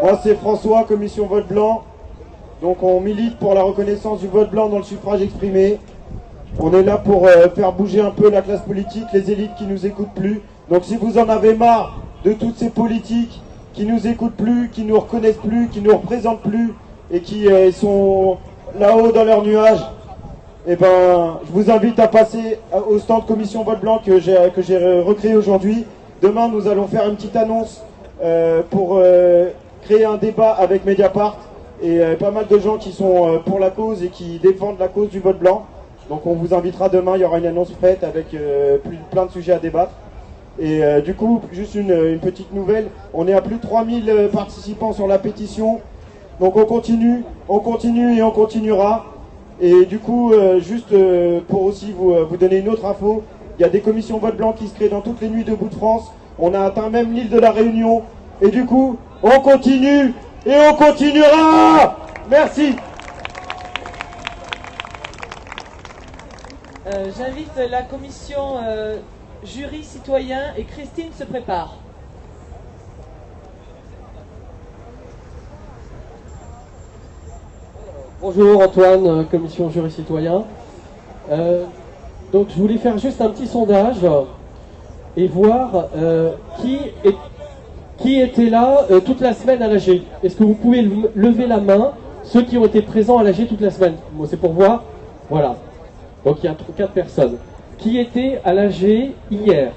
Moi c'est François, commission vote blanc. Donc on milite pour la reconnaissance du vote blanc dans le suffrage exprimé. On est là pour faire bouger un peu la classe politique, les élites qui nous écoutent plus. Donc si vous en avez marre de toutes ces politiques qui nous écoutent plus, qui nous reconnaissent plus, qui nous représentent plus et qui sont là-haut dans leurs nuages, eh ben, je vous invite à passer au stand commission vote blanc que j'ai recréé aujourd'hui. Demain, nous allons faire une petite annonce pour créer un débat avec Mediapart et pas mal de gens qui sont pour la cause et qui défendent la cause du vote blanc. Donc on vous invitera demain, il y aura une annonce faite avec plein de sujets à débattre. Et du coup, juste une petite nouvelle, on est à plus de 3000 participants sur la pétition. Donc on continue et on continuera. Et du coup, juste pour aussi vous donner une autre info, il y a des commissions vote blanc qui se créent dans toutes les nuits debout de France. On a atteint même l'île de la Réunion. Et du coup, on continue et on continuera. Merci. J'invite la commission jury citoyen et Christine se prépare. Bonjour Antoine, commission jury citoyen. Donc je voulais faire juste un petit sondage et voir qui était là toute la semaine à l'AG. Est-ce que vous pouvez lever la main, ceux qui ont été présents à l'AG toute la semaine? Bon, c'est pour voir. Voilà. Donc il y a 4 personnes. Qui était à l'AG hier?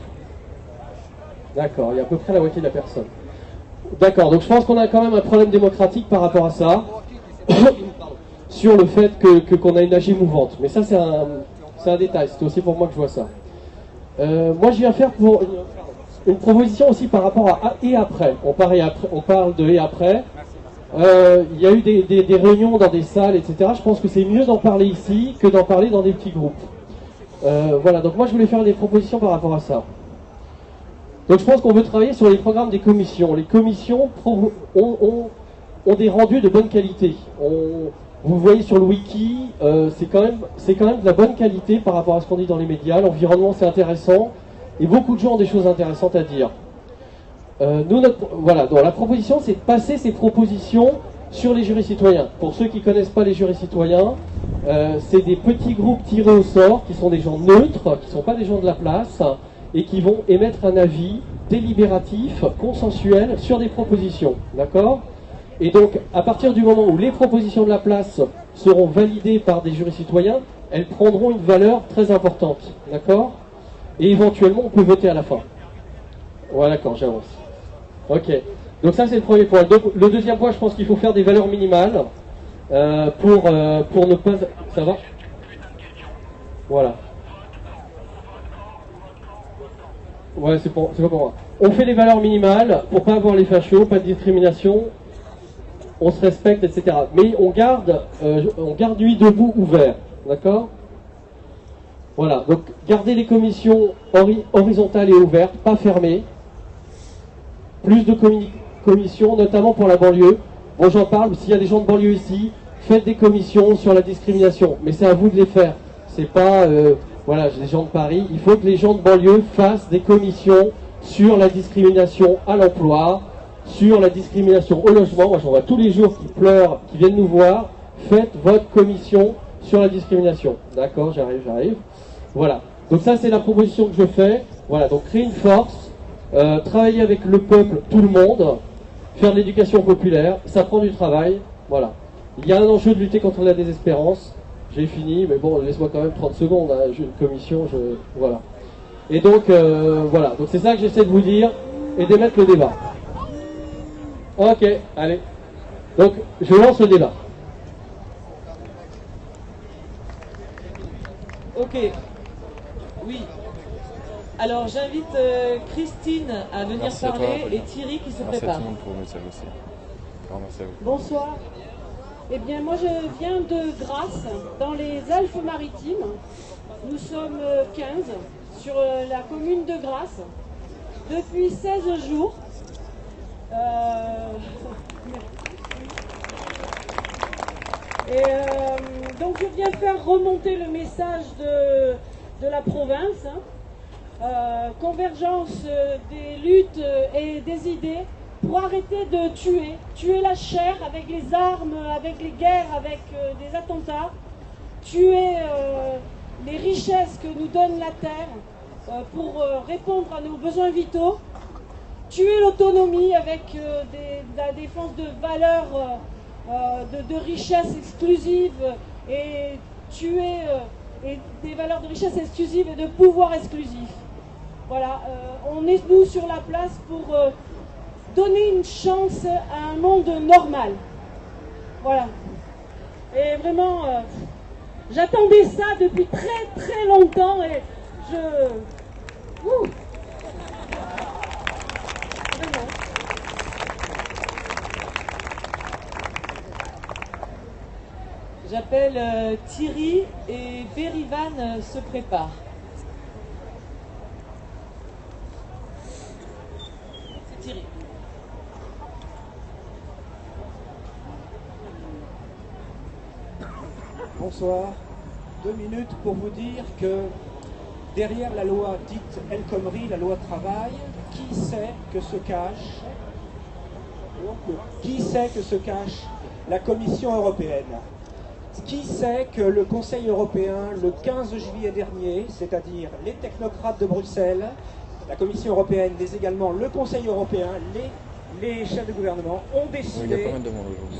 D'accord, il y a à peu près la moitié de la personne. D'accord, donc je pense qu'on a quand même un problème démocratique par rapport à ça. Sur le fait qu'on a une AG mouvante. Mais ça, c'est un détail. C'était aussi pour moi que je vois ça. Moi, je viens faire pour une proposition aussi par rapport à et après. On parle de et après. Il y a eu des réunions dans des salles, etc. Je pense que c'est mieux d'en parler ici que d'en parler dans des petits groupes. Voilà, donc moi, je voulais faire des propositions par rapport à ça. Donc je pense qu'on veut travailler sur les programmes des commissions. Les commissions ont des rendus de bonne qualité. Vous voyez sur le wiki, c'est quand même de la bonne qualité par rapport à ce qu'on dit dans les médias. L'environnement, c'est intéressant et beaucoup de gens ont des choses intéressantes à dire. Voilà, donc la proposition, c'est de passer ces propositions sur les jurys citoyens. Pour ceux qui ne connaissent pas les jurys citoyens, c'est des petits groupes tirés au sort qui sont des gens neutres, qui ne sont pas des gens de la place et qui vont émettre un avis délibératif, consensuel sur des propositions. D'accord ? Et donc, à partir du moment où les propositions de la place seront validées par des jurys citoyens, elles prendront une valeur très importante. D'accord ? Et éventuellement, on peut voter à la fin. Voilà, d'accord, j'avance. Ok. Donc ça, c'est le premier point. Le deuxième point, je pense qu'il faut faire des valeurs minimales pour ne pas... Ça va ? Voilà. Ouais, c'est pas pour moi. On fait les valeurs minimales pour pas avoir les fachos, pas de discrimination. On se respecte, etc. Mais on garde Nuit debout ouvert, d'accord? Voilà, donc garder les commissions horizontales et ouvertes, pas fermées. Plus de commissions, notamment pour la banlieue. Bon, j'en parle, s'il y a des gens de banlieue ici, faites des commissions sur la discrimination. Mais c'est à vous de les faire. C'est pas, voilà, j'ai des gens de Paris. Il faut que les gens de banlieue fassent des commissions sur la discrimination à l'emploi, sur la discrimination au logement. Moi, j'en vois tous les jours qui pleurent, qui viennent nous voir. Faites votre commission sur la discrimination. D'accord, j'arrive. Voilà. Donc ça, c'est la proposition que je fais. Voilà, donc créer une force, travailler avec le peuple, tout le monde, faire de l'éducation populaire, ça prend du travail. Voilà. Il y a un enjeu de lutter contre la désespérance. J'ai fini, mais bon, laisse-moi quand même 30 secondes. Hein. J'ai une commission, voilà. Et donc, voilà. Donc c'est ça que j'essaie de vous dire et d'émettre le débat. Ok, allez. Donc, je lance le débat. Ok. Oui. Alors, j'invite Christine à venir parler et Thierry qui se prépare. Merci à tout le monde pour le message aussi. Alors, merci à vous. Bonsoir. Eh bien, moi, je viens de Grasse, dans les Alpes-Maritimes. Nous sommes 15 sur la commune de Grasse depuis 16 jours. Donc je viens faire remonter le message de la province, convergence des luttes et des idées pour arrêter de tuer la chair avec les armes, avec les guerres, avec des attentats, tuer les richesses que nous donne la terre pour répondre à nos besoins vitaux, tuer l'autonomie avec la défense de valeurs de richesses exclusives et tuer des valeurs de richesse exclusive et de pouvoir exclusif. Voilà, on est nous sur la place pour donner une chance à un monde normal. Voilà. Et vraiment, j'attendais ça depuis très très longtemps et Vraiment. J'appelle Thierry et Berivan se prépare. C'est Thierry. Bonsoir. 2 minutes pour vous dire que derrière la loi dite El Khomri, la loi travail, qui sait que se cache la Commission européenne? Qui sait que le Conseil européen, le 15 juillet dernier, c'est-à-dire les technocrates de Bruxelles, la Commission européenne, mais également le Conseil européen, les chefs de gouvernement ont décidé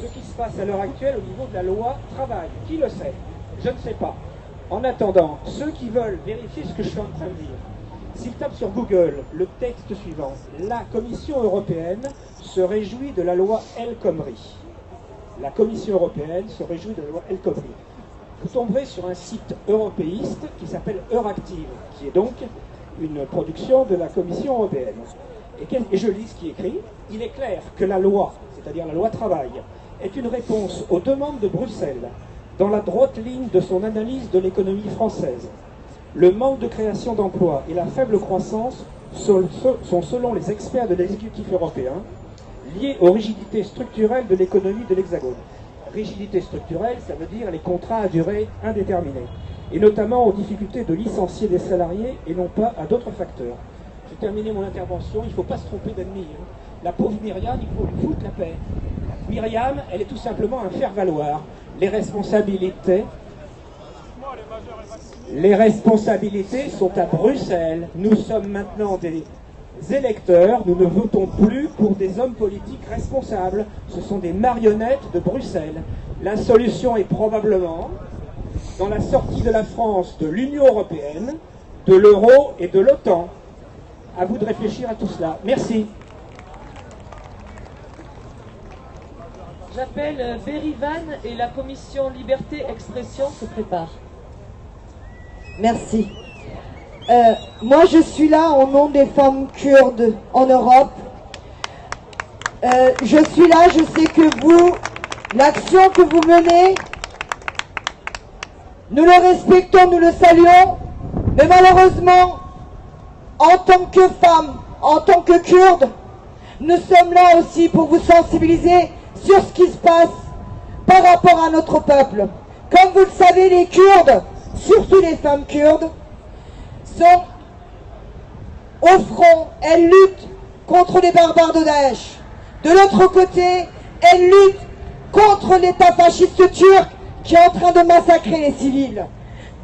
ce qui se passe à l'heure actuelle au niveau de la loi travail. Qui le sait? Je ne sais pas. En attendant, ceux qui veulent vérifier ce que je suis en train de dire, s'ils tapent sur Google le texte suivant, la Commission européenne se réjouit de la loi El Khomri. La Commission européenne se réjouit de la loi El Khomri. Vous tomberez sur un site européiste qui s'appelle Euractiv, qui est donc une production de la Commission européenne. Et je lis ce qui est écrit. Il est clair que la loi, c'est-à-dire la loi travail, est une réponse aux demandes de Bruxelles dans la droite ligne de son analyse de l'économie française. Le manque de création d'emplois et la faible croissance sont, selon les experts de l'exécutif européen, liés aux rigidités structurelles de l'économie de l'Hexagone. Rigidité structurelle, ça veut dire les contrats à durée indéterminée, et notamment aux difficultés de licencier des salariés et non pas à d'autres facteurs. J'ai terminé mon intervention, il ne faut pas se tromper d'ennemi. La pauvre Myriam, il faut lui foutre la paix. Myriam, elle est tout simplement un faire-valoir. Les responsabilités sont à Bruxelles. Nous sommes maintenant des électeurs, nous ne votons plus pour des hommes politiques responsables. Ce sont des marionnettes de Bruxelles. La solution est probablement dans la sortie de la France de l'Union européenne, de l'euro et de l'OTAN. À vous de réfléchir à tout cela. Merci. J'appelle Berivan et la commission Liberté Expression se prépare. Merci. Moi, je suis là au nom des femmes kurdes en Europe. Je suis là, je sais que vous, l'action que vous menez, nous le respectons, nous le saluons, mais malheureusement, en tant que femmes, en tant que Kurdes, nous sommes là aussi pour vous sensibiliser sur ce qui se passe par rapport à notre peuple. Comme vous le savez, les Kurdes, surtout les femmes kurdes, sont au front, elles luttent contre les barbares de Daesh. De l'autre côté, elles luttent contre l'État fasciste turc qui est en train de massacrer les civils.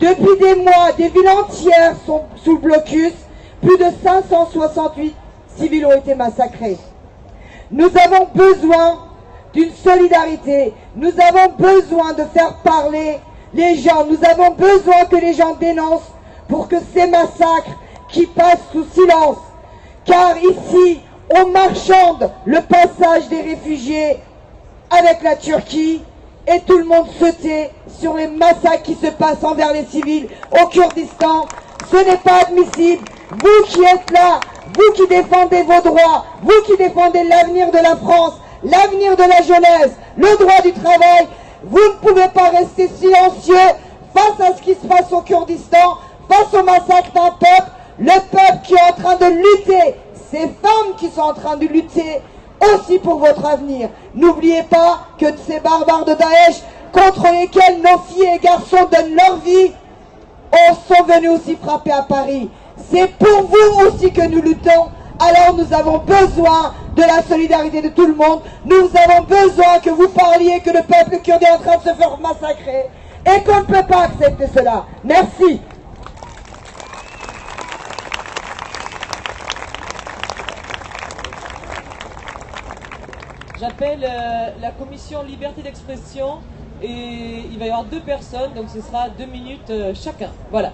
Depuis des mois, des villes entières sont sous le blocus. Plus de 568 civils ont été massacrés. Nous avons besoin d'une solidarité. Nous avons besoin de faire parler les gens. Nous avons besoin que les gens dénoncent pour que ces massacres qui passent sous silence. Car ici, on marchande le passage des réfugiés avec la Turquie et tout le monde se tait sur les massacres qui se passent envers les civils au Kurdistan. Ce n'est pas admissible. Vous qui êtes là, vous qui défendez vos droits, vous qui défendez l'avenir de la France, l'avenir de la jeunesse, le droit du travail, vous ne pouvez pas rester silencieux face à ce qui se passe au Kurdistan, face au massacre d'un peuple, le peuple qui est en train de lutter, ces femmes qui sont en train de lutter aussi pour votre avenir. N'oubliez pas que ces barbares de Daesh, contre lesquels nos filles et garçons donnent leur vie, sont venus aussi frapper à Paris. C'est pour vous aussi que nous luttons. Alors nous avons besoin de la solidarité de tout le monde. Nous avons besoin que vous parliez que le peuple kurde est en train de se faire massacrer et qu'on ne peut pas accepter cela. Merci. J'appelle la commission Liberté d'Expression et il va y avoir 2 personnes, donc ce sera 2 minutes chacun. Voilà.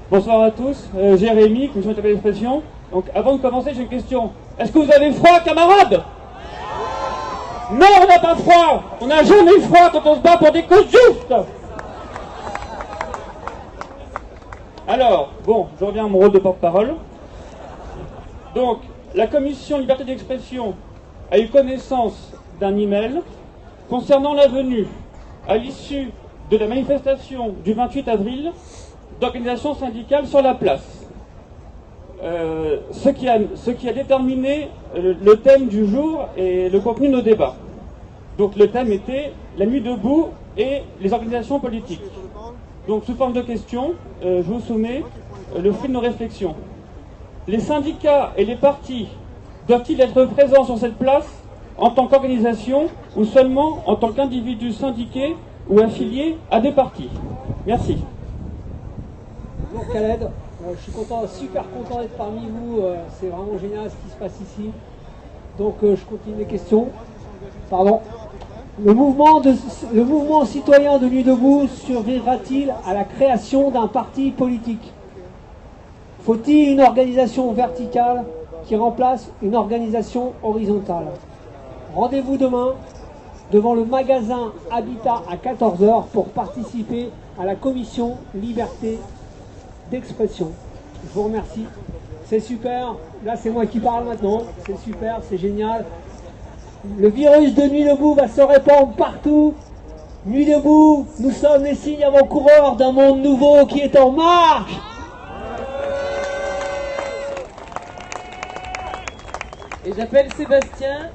Bonsoir à tous, Jérémy, commission Liberté d'Expression. Donc avant de commencer, j'ai une question. Est-ce que vous avez froid, camarades? Non, on n'a pas froid. On n'a jamais froid quand on se bat pour des causes justes. Alors, bon, je reviens à mon rôle de porte-parole. Donc, la commission Liberté d'Expression a eu connaissance d'un email concernant la venue, à l'issue de la manifestation du 28 avril, d'organisations syndicales sur la place. Ce qui a déterminé le thème du jour et le contenu de nos débats. Donc le thème était la nuit debout et les organisations politiques. Donc sous forme de questions, je vous soumets le fruit de nos réflexions. Les syndicats et les partis doivent-ils être présents sur cette place en tant qu'organisation ou seulement en tant qu'individu syndiqué ou affilié à des partis? Merci. Bonjour Khaled, je suis super content d'être parmi vous, c'est vraiment génial ce qui se passe ici. Donc je continue les questions. Pardon. Le mouvement citoyen de Nuit debout survivra-t-il à la création d'un parti politique? Faut-il une organisation verticale qui remplace une organisation horizontale? Rendez-vous demain devant le magasin Habitat à 14h pour participer à la commission Liberté d'expression. Je vous remercie. C'est super. Là, c'est moi qui parle maintenant. C'est super, c'est génial. Le virus de Nuit debout va se répandre partout. Nuit debout, nous sommes les signes avant-coureurs d'un monde nouveau qui est en marche. Et j'appelle Sébastien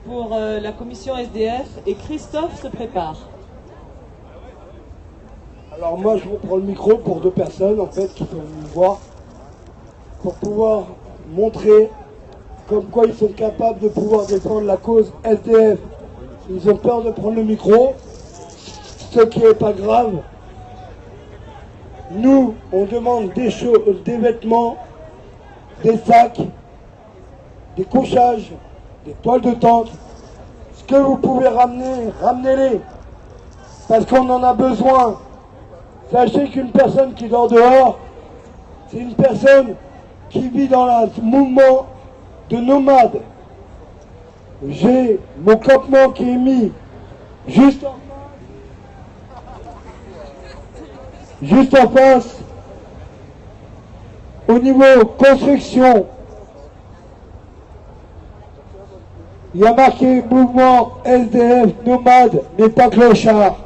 pour la commission SDF et Christophe se prépare. Alors moi je vous prends le micro pour deux personnes en fait qui peuvent me voir pour pouvoir montrer comme quoi ils sont capables de pouvoir défendre la cause SDF. Ils ont peur de prendre le micro, ce qui n'est pas grave. Nous, on demande des choses, des vêtements, des sacs, des couchages, des toiles de tente. Ce que vous pouvez ramener, ramenez-les. Parce qu'on en a besoin. Sachez qu'une personne qui dort dehors, c'est une personne qui vit dans un mouvement de nomades. J'ai mon campement qui est mis juste en face, au niveau construction. Il y a marqué mouvement SDF nomade, mais pas clochard.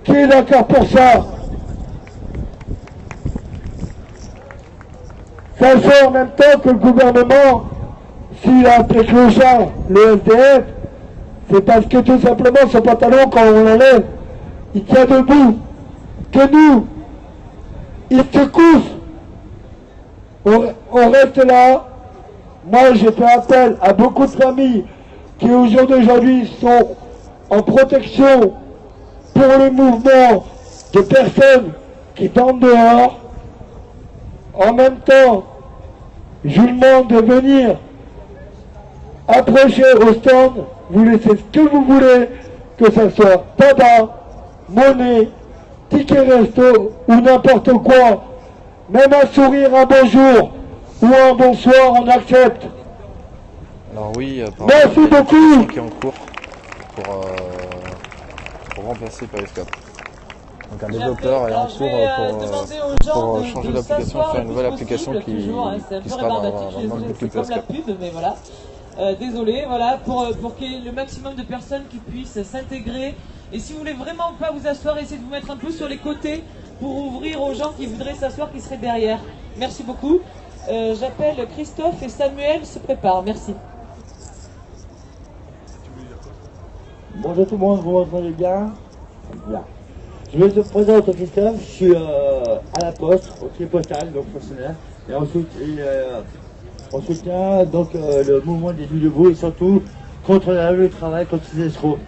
Qui est d'accord pour ça? Ça fait en même temps que le gouvernement, s'il a appelé clochard le SDF, c'est parce que tout simplement son pantalon, quand on l'enlève, il tient debout. Que nous, il se couche. On reste là. Moi, j'ai fait appel à beaucoup de familles qui, au jour d'aujourd'hui, sont en protection pour le mouvement de personnes qui dorment dehors. En même temps, je vous demande de venir approcher au stand, vous laissez ce que vous voulez, que ce soit tabac, monnaie, ticket resto ou n'importe quoi. Même un sourire, un bonjour ou un bonsoir, on accepte. Alors oui, merci beaucoup. Qui est en cours pour remplacer Periscope. Donc un développeur est en cours pour changer d'application, faire une nouvelle application qui sera dans le but de comme la Periscope. pub, mais voilà. Désolé, voilà, pour qu'il y ait le maximum de personnes qui puissent s'intégrer. Et si vous voulez vraiment pas vous asseoir, essayez de vous mettre un peu sur les côtés pour ouvrir aux gens qui voudraient s'asseoir, qui seraient derrière. Merci beaucoup. J'appelle Christophe et Samuel se préparent. Merci. Bonjour tout le monde, vous m'entendez bien? Bien. Je me présente au Christophe, je suis à la poste, au tri postal, donc fonctionnaire, et on soutient donc le mouvement des Nuits debout et surtout contre la loi du travail, contre ces escrocs.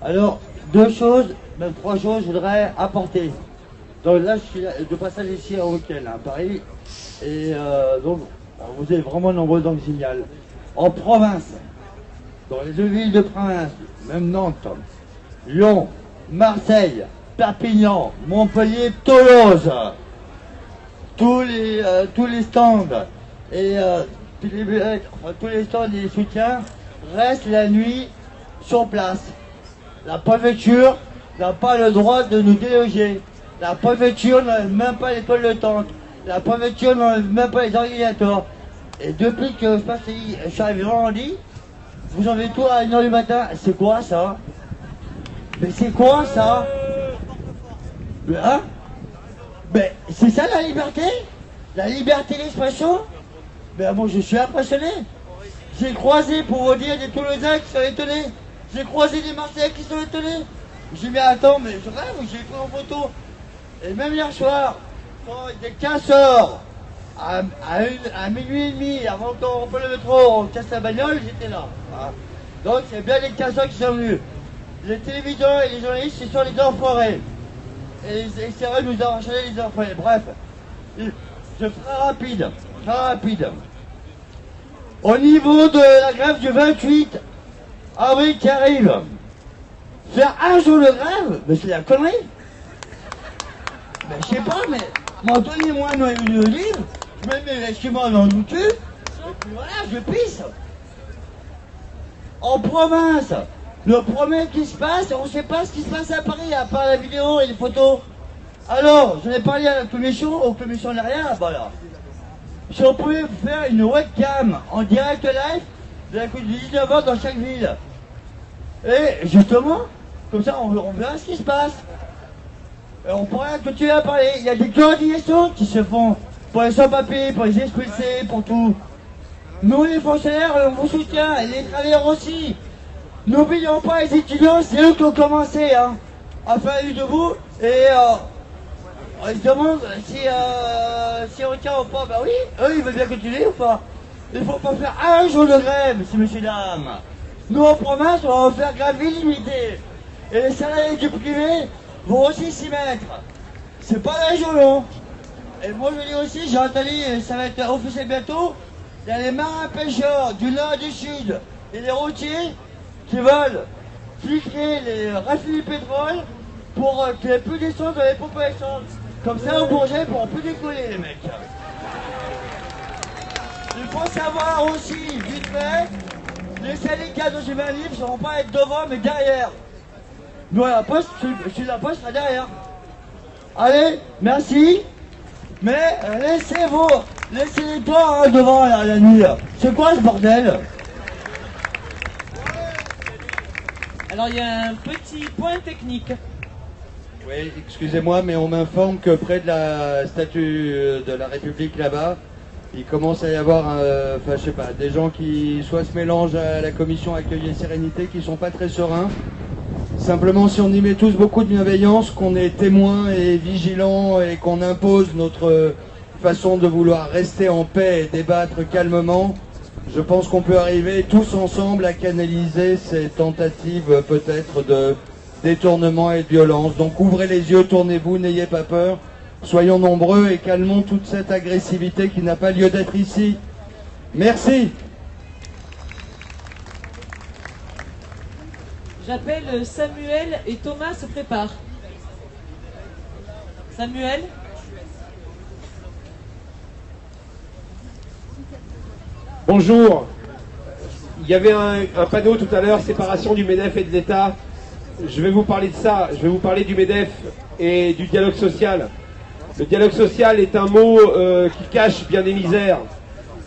Alors, deux choses, même trois choses, je voudrais apporter. Donc là, je suis de passage ici à week-end, à Paris, et donc vous êtes vraiment nombreux, donc génial. En province, dans les deux villes de province, même Nantes, Lyon, Marseille, Perpignan, Montpellier, Toulouse, tous les stands et tous les stands et les soutiens restent la nuit sur place. La préfecture n'a pas le droit de nous déloger. La préfecture n'a même pas les toiles de tente. La préfecture n'a même pas les organisateurs. Et depuis que je suis arrivé vendredi, vous en avez tout à 1h du matin. C'est quoi ça? Mais c'est quoi ça? Hein? Mais c'est ça la liberté? La liberté d'expression? Ben moi je suis impressionné. J'ai croisé, pour vous dire, des Toulousains qui sont étonnés. J'ai croisé des Marseillais qui sont étonnés. J'ai dit mais attends, mais je rêve, j'ai pris en photo. Et même hier soir, quand des casseurs à minuit et demi, avant qu'on prenne le métro, on casse la bagnole, j'étais là. Voilà. Donc c'est bien les casseurs qui sont venus. Les téléviseurs et les journalistes, ce sont les enfoirés. Et c'est vrai, nous avons enchaîné les enfoirés. Bref, je ferai rapide. Au niveau de la grève du 28 avril qui arrive, faire un jour de grève, mais c'est la connerie. Mais je sais pas, mais donnez-moi le livre, je mets mes vêtements dans le cul, et puis voilà, je pisse. En province, le problème qui se passe, on ne sait pas ce qui se passe à Paris, à part la vidéo et les photos. Alors, j'en ai parlé à la commission, aux commissions derrière, voilà. Si on pouvait faire une webcam en direct live de la coupe de 19h dans chaque ville. Et justement, comme ça on verra ce qui se passe. Et on pourrait continuer à parler. Il y a des coordinations qui se font pour les sans-papiers, pour les expulsés, pour tout. Nous les fonctionnaires, on vous soutient, et les travailleurs aussi. N'oublions pas les étudiants, c'est eux qui ont commencé à faire du debout. Et on se demande si on tient ou pas. Ben oui, eux ils veulent bien continuer ou pas. Il ne faut pas faire un jour de grève, messieurs dames. Nous en province, on va faire grève illimitée. Et les salariés du privé vont aussi s'y mettre. C'est pas la journée. Et moi je dis aussi, j'ai entendu, ça va être officiel bientôt, il y a les marins pêcheurs du nord et du sud et les routiers qui veulent filtrer les raffineries de pétrole pour qu'il n'y ait plus d'essence dans les pompes à essence. Comme ça, au Bourget, ils pourront plus décoller, les mecs. Il faut savoir aussi, vite fait, les syndicats de journalistes ne seront pas être devant, mais derrière. Nous, à la poste, je suis la poste, sera derrière. Allez, merci. Mais laissez les toits devant la nuit. C'est quoi ce bordel? Alors, il y a un petit point technique. Oui, excusez-moi, mais on m'informe que près de la statue de la République là-bas, il commence à y avoir, je sais pas, des gens qui soit se mélangent à la commission Accueil et Sérénité, qui sont pas très sereins. Simplement, si on y met tous beaucoup de bienveillance, qu'on est témoins et vigilants et qu'on impose notre façon de vouloir rester en paix et débattre calmement, je pense qu'on peut arriver tous ensemble à canaliser ces tentatives peut-être de détournement et de violence. Donc ouvrez les yeux, tournez-vous, n'ayez pas peur, soyons nombreux et calmons toute cette agressivité qui n'a pas lieu d'être ici. Merci. J'appelle Samuel et Thomas se préparent. Samuel? Bonjour. Il y avait un panneau tout à l'heure, séparation du MEDEF et de l'État. Je vais vous parler de ça. Je vais vous parler du MEDEF et du dialogue social. Le dialogue social est un mot qui cache bien des misères.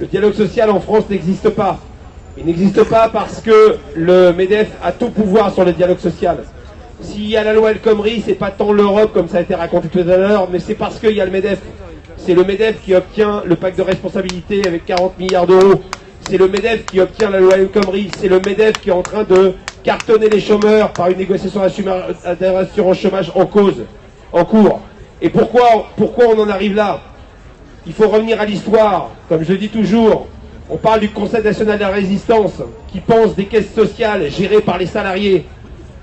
Le dialogue social en France n'existe pas. Il n'existe pas parce que le MEDEF a tout pouvoir sur le dialogue social. S'il y a la loi El Khomri, c'est pas tant l'Europe comme ça a été raconté tout à l'heure, mais c'est parce qu'il y a le MEDEF. C'est le MEDEF qui obtient le pacte de responsabilité avec 40 milliards d'euros. C'est le MEDEF qui obtient la loi El Khomri. C'est le MEDEF qui est en train de cartonner les chômeurs par une négociation d'assurance chômage en cours. Et pourquoi on en arrive là? Il faut revenir à l'histoire. Comme je dis toujours, on parle du Conseil national de la résistance qui pense des caisses sociales gérées par les salariés.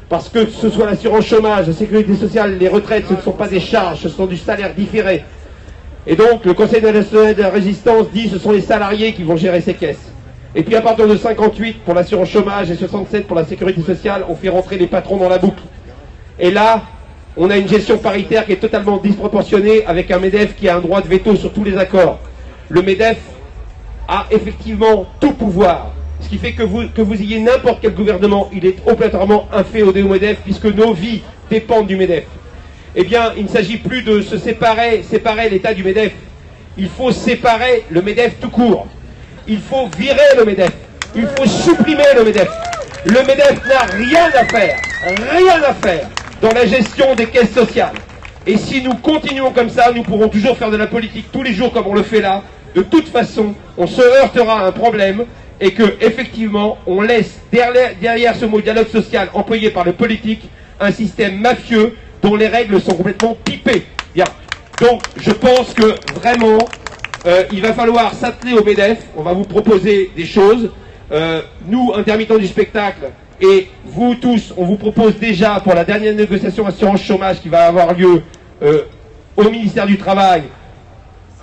Parce que ce soit l'assurance chômage, la sécurité sociale, les retraites, ce ne sont pas des charges, ce sont du salaire différé. Et donc le Conseil national de la résistance dit que ce sont les salariés qui vont gérer ces caisses. Et puis à partir de 58 pour l'assurance chômage et 67 pour la sécurité sociale, on fait rentrer les patrons dans la boucle. Et là, on a une gestion paritaire qui est totalement disproportionnée avec un MEDEF qui a un droit de veto sur tous les accords. Le MEDEF a effectivement tout pouvoir. Ce qui fait que vous ayez n'importe quel gouvernement, il est obligatoirement inféodé au MEDEF puisque nos vies dépendent du MEDEF. Eh bien, il ne s'agit plus de se séparer l'État du MEDEF. Il faut séparer le MEDEF tout court. Il faut virer le MEDEF. Il faut supprimer le MEDEF. Le MEDEF n'a rien à faire dans la gestion des caisses sociales. Et si nous continuons comme ça, nous pourrons toujours faire de la politique tous les jours comme on le fait là. De toute façon, on se heurtera à un problème et que, effectivement, on laisse derrière ce mot dialogue social employé par le politique un système mafieux dont les règles sont complètement pipées. Bien. Donc, je pense que vraiment, il va falloir s'atteler au MEDEF. On va vous proposer des choses. Nous, intermittents du spectacle, et vous tous, on vous propose déjà pour la dernière négociation assurance chômage qui va avoir lieu au ministère du Travail,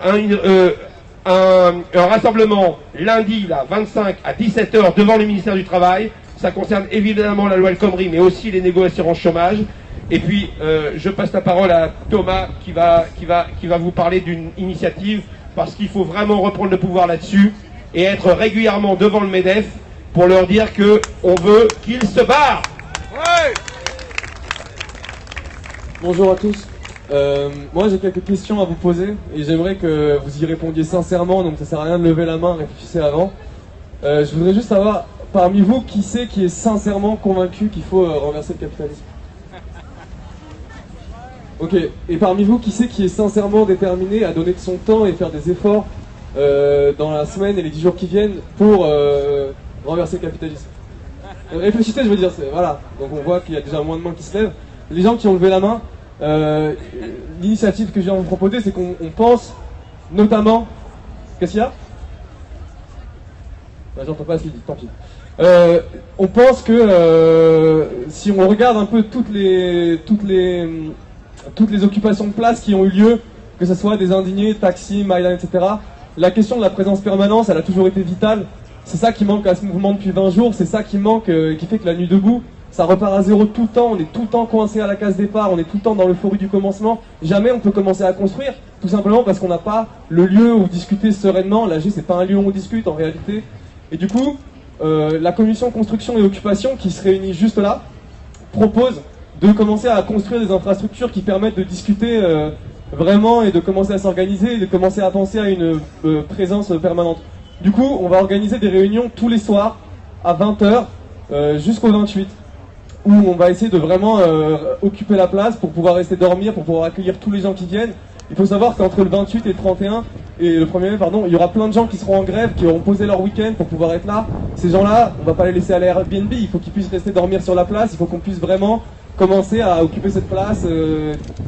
un rassemblement lundi, là, 25 à 17h devant le ministère du Travail. Ça concerne évidemment la loi El Khomri, mais aussi les négociations chômage. Et puis, je passe la parole à Thomas qui va vous parler d'une initiative, parce qu'il faut vraiment reprendre le pouvoir là-dessus et être régulièrement devant le MEDEF pour leur dire qu'on veut qu'ils se barrent. Ouais. Bonjour à tous. Moi j'ai quelques questions à vous poser et j'aimerais que vous y répondiez sincèrement, donc ça sert à rien de lever la main, réfléchissez avant. Je voudrais juste savoir, parmi vous, qui est sincèrement convaincu qu'il faut renverser le capitalisme? Ok, et parmi vous, qui est sincèrement déterminé à donner de son temps et faire des efforts dans la semaine et les 10 jours qui viennent pour renverser le capitalisme? Réfléchissez, je veux dire, voilà. Donc on voit qu'il y a déjà moins de mains qui se lèvent. Les gens qui ont levé la main, l'initiative que je viens de vous proposer, c'est qu'on pense notamment... Qu'est-ce qu'il y a? J'entends pas ce qu'il dit, tant pis. On pense que si on regarde un peu toutes les occupations de place qui ont eu lieu, que ce soit des indignés, taxis, Maïdan, etc., la question de la présence permanente, elle a toujours été vitale. C'est ça qui manque à ce mouvement depuis 20 jours, c'est ça qui manque, qui fait que la nuit debout, ça repart à zéro tout le temps, on est tout le temps coincé à la case départ, on est tout le temps dans l'euphorie du commencement. Jamais on peut commencer à construire, tout simplement parce qu'on n'a pas le lieu où discuter sereinement. L'AG, c'est pas un lieu où on discute en réalité. Et du coup, la commission construction et occupation qui se réunit juste là, propose de commencer à construire des infrastructures qui permettent de discuter vraiment et de commencer à s'organiser et de commencer à penser à une présence permanente. Du coup, on va organiser des réunions tous les soirs à 20h jusqu'au 28, où on va essayer de vraiment occuper la place pour pouvoir rester dormir, pour pouvoir accueillir tous les gens qui viennent. Il faut savoir qu'entre le 28 et le 31, et le 1er mai, pardon, il y aura plein de gens qui seront en grève, qui auront posé leur week-end pour pouvoir être là. Ces gens-là, on va pas les laisser aller à Airbnb, il faut qu'ils puissent rester dormir sur la place, il faut qu'on puisse vraiment commencer à occuper cette place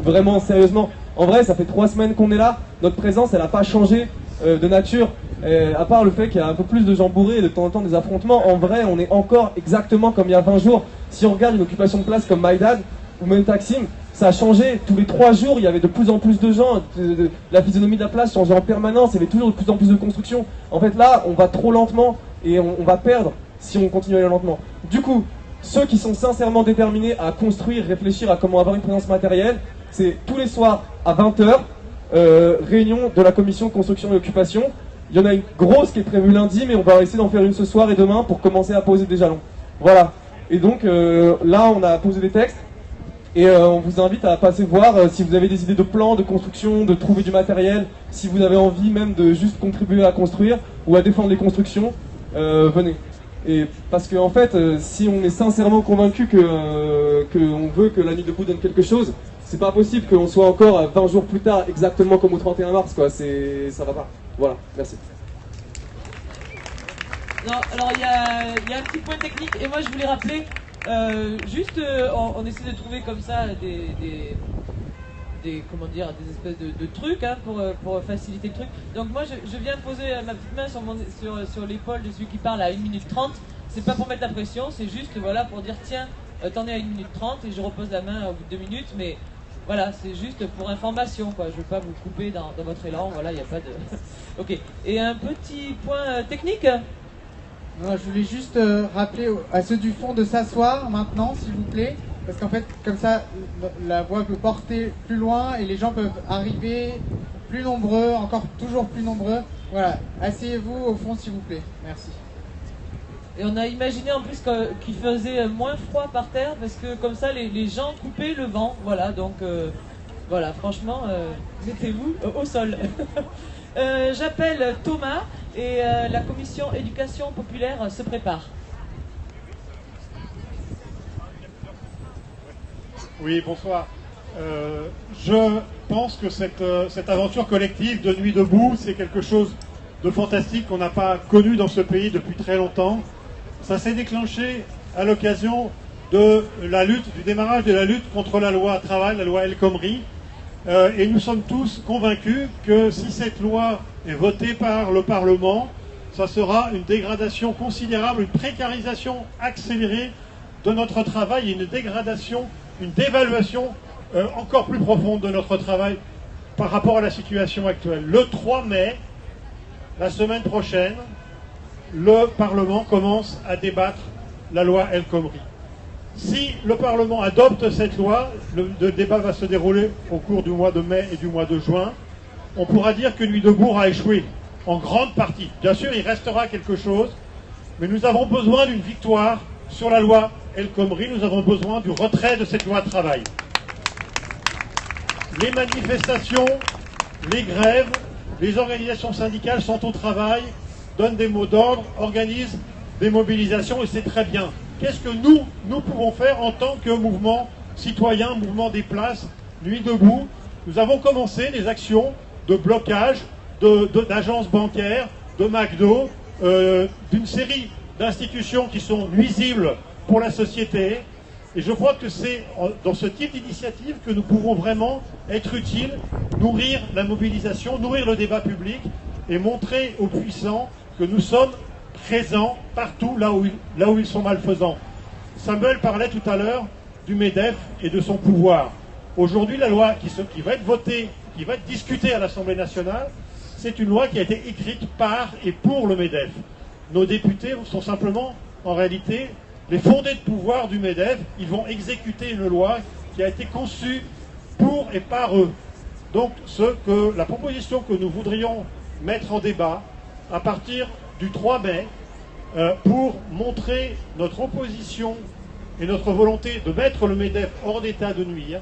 vraiment sérieusement. En vrai, ça fait 3 semaines qu'on est là, notre présence, elle n'a pas changé de nature, à part le fait qu'il y a un peu plus de gens bourrés et de temps en temps des affrontements. En vrai, on est encore exactement comme il y a 20 jours. Si on regarde une occupation de place comme Maïdan ou même Taksim, ça a changé. Tous les 3 jours, il y avait de plus en plus de gens. La physionomie de la place changeait en permanence. Il y avait toujours de plus en plus de construction. En fait, là, on va trop lentement et on va perdre si on continue à aller lentement. Du coup, ceux qui sont sincèrement déterminés à construire, réfléchir à comment avoir une présence matérielle, c'est tous les soirs à 20h, réunion de la commission construction et occupation. Il y en a une grosse qui est prévue lundi, mais on va essayer d'en faire une ce soir et demain pour commencer à poser des jalons. Voilà. Et donc là, on a posé des textes et on vous invite à passer voir si vous avez des idées de plans, de construction, de trouver du matériel, si vous avez envie même de juste contribuer à construire ou à défendre les constructions, venez. Et parce qu'en fait, si on est sincèrement convaincu qu'on veut que la nuit debout donne quelque chose, c'est pas possible qu'on soit encore 20 jours plus tard exactement comme au 31 mars, quoi. Ça va pas. Voilà, merci. Non, alors il y a un petit point technique et moi je voulais rappeler, on essaie de trouver comme ça des comment dire, des espèces de trucs hein, pour faciliter le truc. Donc moi je viens poser ma petite main sur l'épaule de celui qui parle à 1 minute 30. C'est pas pour mettre la pression, c'est juste voilà pour dire tiens, t'en es à 1 minute 30 et je repose la main au bout de 2 minutes, mais voilà, c'est juste pour information quoi. Je veux pas vous couper dans votre élan, voilà, il n'y a pas de... Ok, et un petit point technique. Non, je voulais juste rappeler à ceux du fond de s'asseoir maintenant, s'il vous plaît. Parce qu'en fait, comme ça, la voix peut porter plus loin et les gens peuvent arriver plus nombreux, encore toujours plus nombreux. Voilà, asseyez-vous au fond, s'il vous plaît. Merci. Et on a imaginé en plus qu'il faisait moins froid par terre parce que comme ça, les gens coupaient le vent. Voilà, donc voilà, franchement, mettez-vous au sol. J'appelle Thomas et la commission éducation populaire se prépare. Oui, bonsoir. Je pense que cette aventure collective de Nuit debout, c'est quelque chose de fantastique qu'on n'a pas connu dans ce pays depuis très longtemps. Ça s'est déclenché à l'occasion de la lutte, du démarrage de la lutte contre la loi travail, la loi El Khomri. Et nous sommes tous convaincus que si cette loi est votée par le Parlement, ça sera une dégradation considérable, une précarisation accélérée de notre travail et une dégradation, une dévaluation encore plus profonde de notre travail par rapport à la situation actuelle. Le 3 mai, la semaine prochaine, le Parlement commence à débattre la loi El Khomri. Si le Parlement adopte cette loi, le débat va se dérouler au cours du mois de mai et du mois de juin, on pourra dire que Nuit debout a échoué, en grande partie. Bien sûr, il restera quelque chose, mais nous avons besoin d'une victoire sur la loi El Khomri, nous avons besoin du retrait de cette loi de travail. Les manifestations, les grèves, les organisations syndicales sont au travail, donnent des mots d'ordre, organisent des mobilisations et c'est très bien. Qu'est-ce que nous pouvons faire en tant que mouvement citoyen, mouvement des places, Nuit debout? Nous avons commencé des actions de blocage d'agences bancaires, de McDo, d'une série d'institutions qui sont nuisibles pour la société. Et je crois que c'est dans ce type d'initiative que nous pouvons vraiment être utiles, nourrir la mobilisation, nourrir le débat public et montrer aux puissants que nous sommes présents partout là où ils sont malfaisants. Samuel parlait tout à l'heure du MEDEF et de son pouvoir. Aujourd'hui, la loi qui va être votée, qui va être discutée à l'Assemblée nationale, c'est une loi qui a été écrite par et pour le MEDEF. Nos députés sont simplement, en réalité, les fondés de pouvoir du MEDEF. Ils vont exécuter une loi qui a été conçue pour et par eux. Donc, la proposition que nous voudrions mettre en débat à partir du 3 mai, pour montrer notre opposition et notre volonté de mettre le MEDEF hors d'état de nuire,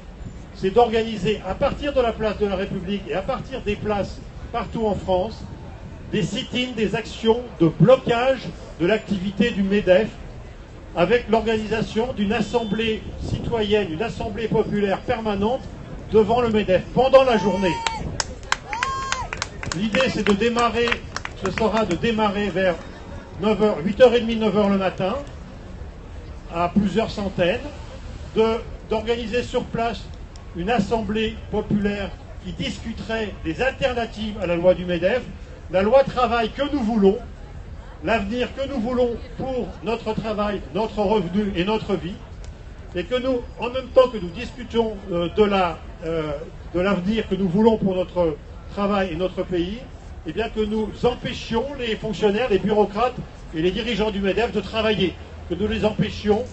c'est d'organiser à partir de la place de la République et à partir des places partout en France, des sit-ins, des actions de blocage de l'activité du MEDEF avec l'organisation d'une assemblée citoyenne, une assemblée populaire permanente devant le MEDEF pendant la journée. L'idée c'est ce sera de démarrer vers 9h, 8h30, 9h le matin, à plusieurs centaines, d'organiser sur place une assemblée populaire qui discuterait des alternatives à la loi du MEDEF, la loi travail que nous voulons, l'avenir que nous voulons pour notre travail, notre revenu et notre vie, et que nous, en même temps que nous discutons de l'avenir que nous voulons pour notre travail et notre pays, eh bien que nous empêchions les fonctionnaires, les bureaucrates et les dirigeants du MEDEF de travailler, que nous les empêchions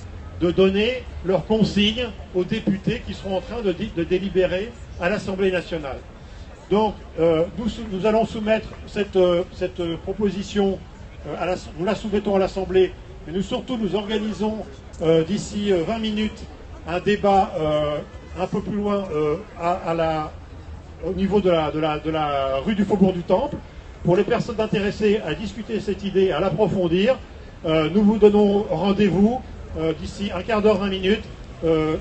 de donner leurs consignes aux députés qui seront en train de délibérer à l'Assemblée nationale. Donc, nous allons soumettre cette proposition, nous la soumettons à l'Assemblée, mais nous organisons d'ici 20 minutes un débat un peu plus loin au niveau de la rue du Faubourg du Temple, pour les personnes intéressées à discuter cette idée, à l'approfondir. Nous vous donnons rendez-vous d'ici un quart d'heure, 20 minutes. Il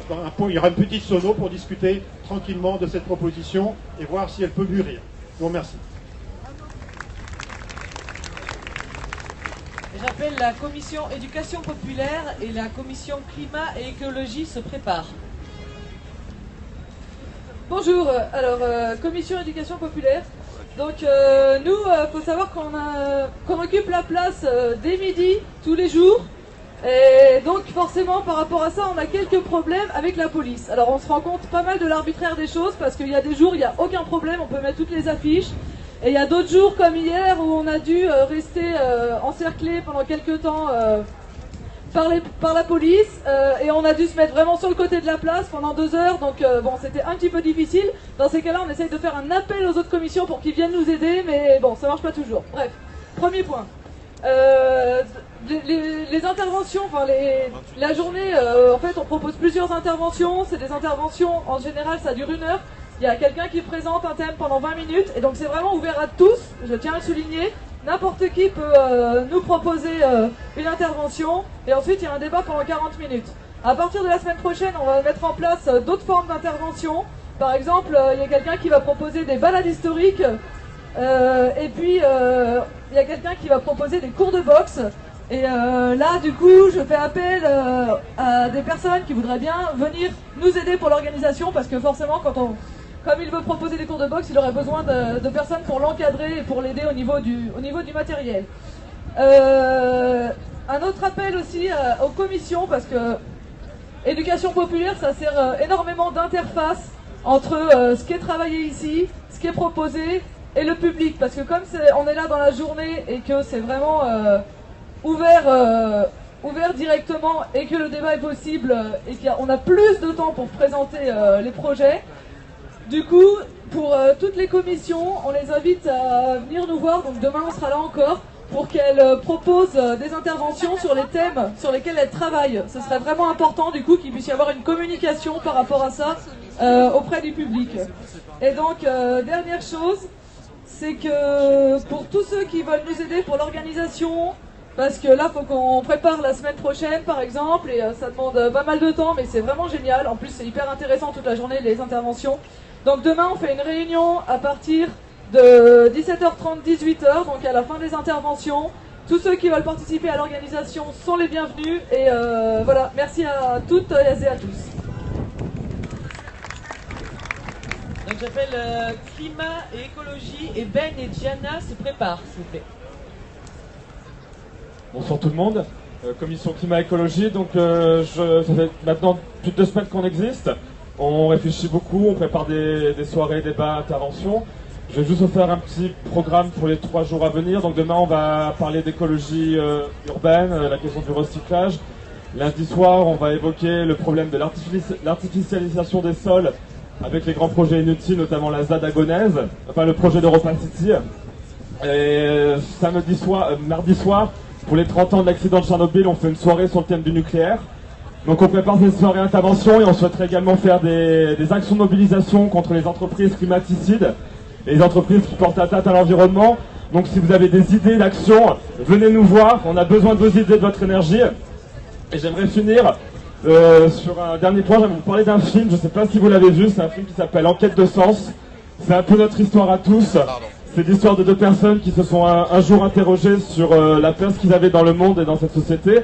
y aura une petite sono pour discuter tranquillement de cette proposition et voir si elle peut mûrir. Je vous remercie. J'appelle la commission éducation populaire et la commission climat et écologie se préparent. Bonjour, alors commission éducation populaire. Donc nous, faut savoir qu'on occupe la place dès midi, tous les jours. Et donc forcément par rapport à ça, on a quelques problèmes avec la police. Alors on se rend compte pas mal de l'arbitraire des choses, parce qu'il y a des jours, il n'y a aucun problème, on peut mettre toutes les affiches. Et il y a d'autres jours comme hier où on a dû rester encerclé pendant quelques temps par la police et on a dû se mettre vraiment sur le côté de la place pendant 2 heures, donc bon, c'était un petit peu difficile. Dans ces cas-là, on essaye de faire un appel aux autres commissions pour qu'ils viennent nous aider, mais bon, ça marche pas toujours. Bref, premier point. Les interventions, enfin la journée, en fait on propose plusieurs interventions, c'est des interventions, en général ça dure 1 heure. Il y a quelqu'un qui présente un thème pendant 20 minutes, et donc c'est vraiment ouvert à tous, je tiens à le souligner. N'importe qui peut nous proposer une intervention, et ensuite il y a un débat pendant 40 minutes. À partir de la semaine prochaine, on va mettre en place d'autres formes d'intervention. Par exemple, il y a quelqu'un qui va proposer des balades historiques, et puis il y a quelqu'un qui va proposer des cours de boxe. Et là, du coup, je fais appel à des personnes qui voudraient bien venir nous aider pour l'organisation, parce que forcément, quand comme il veut proposer des cours de boxe, il aurait besoin de personnes pour l'encadrer et pour l'aider au niveau du matériel. Un autre appel aussi aux commissions, parce que éducation populaire, ça sert énormément d'interface entre ce qui est travaillé ici, ce qui est proposé et le public, parce que comme on est là dans la journée et que c'est vraiment ouvert directement et que le débat est possible et qu'on a plus de temps pour présenter les projets, du coup, pour toutes les commissions, on les invite à venir nous voir, donc demain on sera là encore, pour qu'elles proposent des interventions sur les thèmes sur lesquels elles travaillent. Ce serait vraiment important du coup qu'il puisse y avoir une communication par rapport à ça auprès du public. Et donc, dernière chose, c'est que pour tous ceux qui veulent nous aider pour l'organisation, parce que là, il faut qu'on prépare la semaine prochaine, par exemple, et ça demande pas mal de temps, mais c'est vraiment génial. En plus, c'est hyper intéressant toute la journée, les interventions. Donc demain, on fait une réunion à partir de 17h30, 18h, donc à la fin des interventions. Tous ceux qui veulent participer à l'organisation sont les bienvenus. Et voilà, merci à toutes et à tous. Donc j'appelle Climat et Écologie et Ben et Diana se préparent, s'il vous plaît. Bonsoir tout le monde, commission climat écologie, donc ça fait maintenant plus de 2 semaines qu'on existe, on réfléchit beaucoup, on prépare des soirées, débats, interventions. Je vais juste vous faire un petit programme pour les 3 jours à venir. Donc demain on va parler d'écologie urbaine, la question du recyclage. Lundi soir on va évoquer le problème de l'artificialisation des sols avec les grands projets inutiles, notamment la ZAD Agonaise, enfin le projet d'Europa City. Et mardi soir, pour les 30 ans de l'accident de Tchernobyl, on fait une soirée sur le thème du nucléaire. Donc on prépare ces soirées interventions et on souhaiterait également faire des actions de mobilisation contre les entreprises climaticides et les entreprises qui portent atteinte à l'environnement. Donc si vous avez des idées d'action, venez nous voir, on a besoin de vos idées, de votre énergie. Et j'aimerais finir sur un dernier point, j'aimerais vous parler d'un film, je ne sais pas si vous l'avez vu, c'est un film qui s'appelle Enquête de sens. C'est un peu notre histoire à tous. C'est l'histoire de 2 personnes qui se sont un jour interrogées sur la place qu'ils avaient dans le monde et dans cette société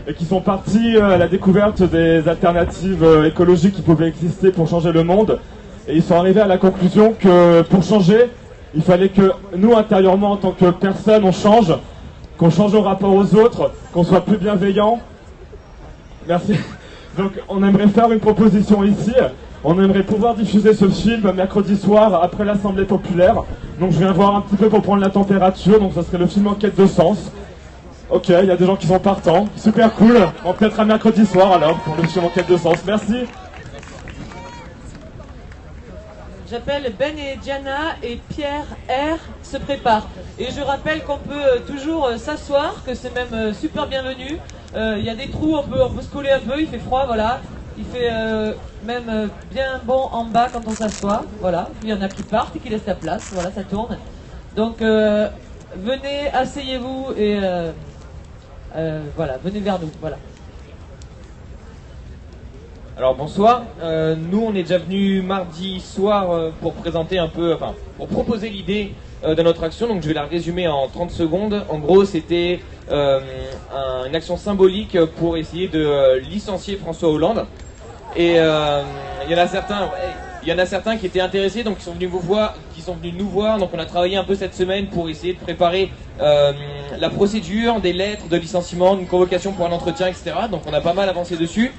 et qui sont partis à la découverte des alternatives écologiques qui pouvaient exister pour changer le monde. Et ils sont arrivés à la conclusion que pour changer, il fallait que nous, intérieurement, en tant que personnes, on change, qu'on change au rapport aux autres, qu'on soit plus bienveillant. Merci. Donc on aimerait faire une proposition ici. On aimerait pouvoir diffuser ce film mercredi soir après l'Assemblée populaire. Donc je viens voir un petit peu pour prendre la température. Donc ça serait le film Enquête de sens. Ok, il y a des gens qui sont partants. Super cool. On peut-être un mercredi soir alors pour le film Enquête de sens. Merci. J'appelle Ben et Diana et Pierre R se préparent. Et je rappelle qu'on peut toujours s'asseoir, que c'est même super bienvenu. Il y a des trous, on peut se coller un peu, il fait froid, voilà. Il fait même bien bon en bas quand on s'assoit, voilà. Il y en a qui partent et qui laissent la place, voilà, ça tourne. Donc venez, asseyez-vous et voilà, venez vers nous, voilà. Alors bonsoir, nous on est déjà venus mardi soir pour présenter un peu, enfin pour proposer l'idée de notre action, donc je vais la résumer en 30 secondes. En gros c'était une action symbolique pour essayer de licencier François Hollande. Et il y en a certains qui étaient intéressés, donc qui sont venus nous voir. Donc on a travaillé un peu cette semaine pour essayer de préparer la procédure, des lettres de licenciement, une convocation pour un entretien, etc. Donc on a pas mal avancé dessus.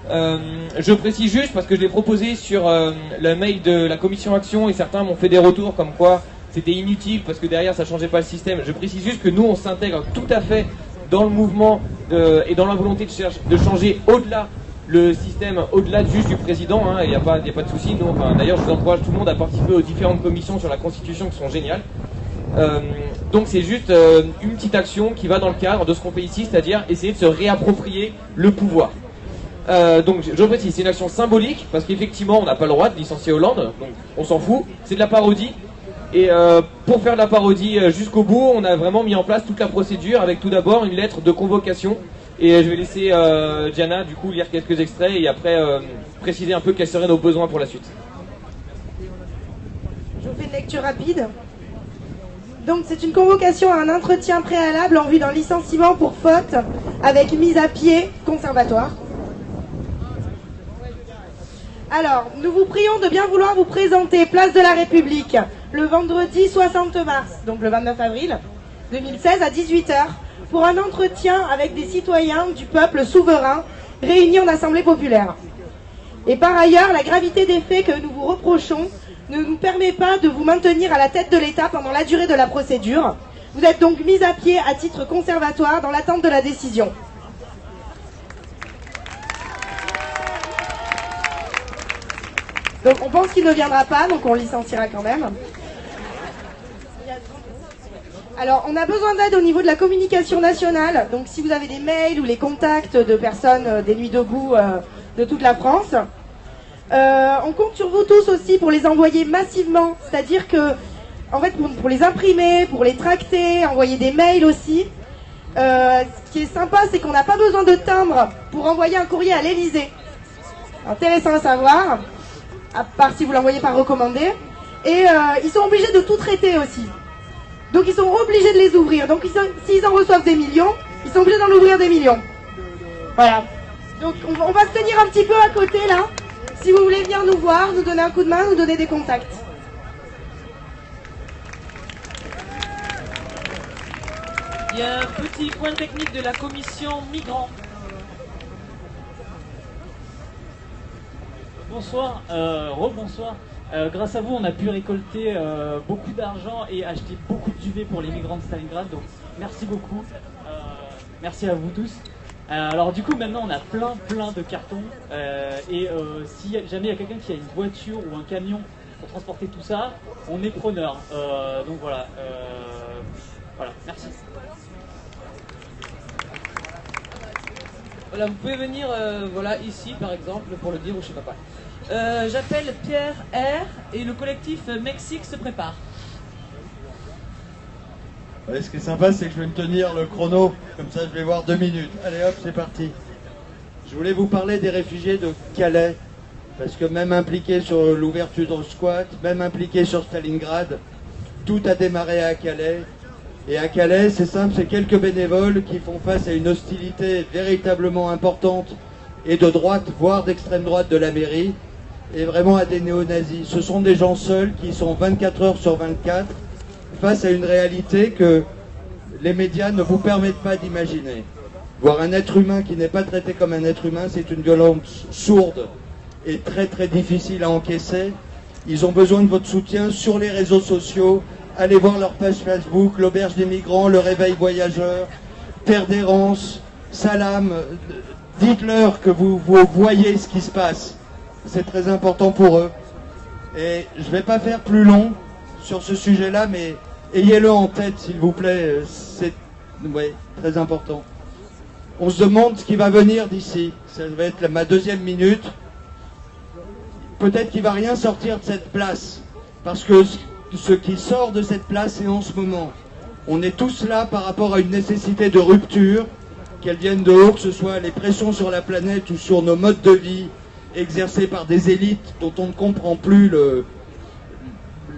Je précise juste parce que je l'ai proposé sur le mail de la commission action et certains m'ont fait des retours comme quoi c'était inutile parce que derrière ça changeait pas le système. Je précise juste que nous on s'intègre tout à fait dans le mouvement et dans la volonté de changer au-delà le système, au-delà juste du président, hein, il n'y a pas de souci. D'ailleurs je vous encourage tout le monde à participer aux différentes commissions sur la constitution qui sont géniales. Donc c'est juste une petite action qui va dans le cadre de ce qu'on fait ici, c'est-à-dire essayer de se réapproprier le pouvoir. Donc je précise, c'est une action symbolique parce qu'effectivement on n'a pas le droit de licencier Hollande, donc on s'en fout, c'est de la parodie. Et pour faire de la parodie jusqu'au bout, on a vraiment mis en place toute la procédure avec tout d'abord une lettre de convocation. Et je vais laisser Diana du coup lire quelques extraits et après préciser un peu quels seraient nos besoins pour la suite. Je vous fais une lecture rapide. Donc c'est une convocation à un entretien préalable en vue d'un licenciement pour faute avec mise à pied conservatoire. Alors, nous vous prions de bien vouloir vous présenter place de la République le vendredi 60 mars, donc le 29 avril 2016 à 18h, pour un entretien avec des citoyens du peuple souverain réunis en Assemblée populaire. Et par ailleurs, la gravité des faits que nous vous reprochons ne nous permet pas de vous maintenir à la tête de l'État pendant la durée de la procédure. Vous êtes donc mis à pied à titre conservatoire dans l'attente de la décision. Donc on pense qu'il ne viendra pas, donc on le licenciera quand même. Alors on a besoin d'aide au niveau de la communication nationale, donc si vous avez des mails ou les contacts de personnes des Nuits debout de toute la France. On compte sur vous tous aussi pour les envoyer massivement, c'est-à-dire que en fait pour les imprimer, pour les tracter, envoyer des mails aussi. Ce qui est sympa, c'est qu'on n'a pas besoin de timbre pour envoyer un courrier à l'Élysée. Intéressant à savoir. À part si vous l'envoyez par recommandé. Et ils sont obligés de tout traiter aussi. Donc ils sont obligés de les ouvrir. Donc s'ils en reçoivent des millions, ils sont obligés d'en ouvrir des millions. Voilà. Donc on va se tenir un petit peu à côté là. Si vous voulez venir nous voir, nous donner un coup de main, nous donner des contacts. Il y a un petit point technique de la commission migrants. Bonsoir, rebonsoir. Grâce à vous, on a pu récolter beaucoup d'argent et acheter beaucoup de duvet pour les migrants de Stalingrad. Donc, merci beaucoup. Merci à vous tous. Alors, du coup, maintenant, on a plein de cartons. Et si jamais il y a quelqu'un qui a une voiture ou un camion pour transporter tout ça, on est preneur. Donc voilà. Voilà, merci. Voilà, vous pouvez venir voilà, ici par exemple pour le dire ou je sais pas quoi. J'appelle Pierre R et le collectif Mexique se prépare. Ouais, ce qui est sympa, c'est que je vais me tenir le chrono, comme ça je vais voir 2 minutes. Allez hop, c'est parti. Je voulais vous parler des réfugiés de Calais, parce que même impliqués sur l'ouverture de squat, même impliqués sur Stalingrad, tout a démarré à Calais. Et à Calais, c'est simple, c'est quelques bénévoles qui font face à une hostilité véritablement importante et de droite, voire d'extrême droite de la mairie, et vraiment à des néo-nazis. Ce sont des gens seuls qui sont 24 heures sur 24 face à une réalité que les médias ne vous permettent pas d'imaginer. Voir un être humain qui n'est pas traité comme un être humain, c'est une violence sourde et très difficile à encaisser. Ils ont besoin de votre soutien sur les réseaux sociaux. Allez voir leur page Facebook, l'Auberge des Migrants, le Réveil Voyageur, Terre d'Errance, Salam. Dites-leur que vous voyez ce qui se passe. C'est très important pour eux. Et je ne vais pas faire plus long sur ce sujet-là, mais ayez-le en tête, s'il vous plaît. C'est très important. On se demande ce qui va venir d'ici. Ça va être ma 2e minute. Peut-être qu'il ne va rien sortir de cette place. Parce que ce qui sort de cette place, c'est en ce moment. On est tous là par rapport à une nécessité de rupture, qu'elle vienne de haut, que ce soit les pressions sur la planète ou sur nos modes de vie exercés par des élites dont on ne comprend plus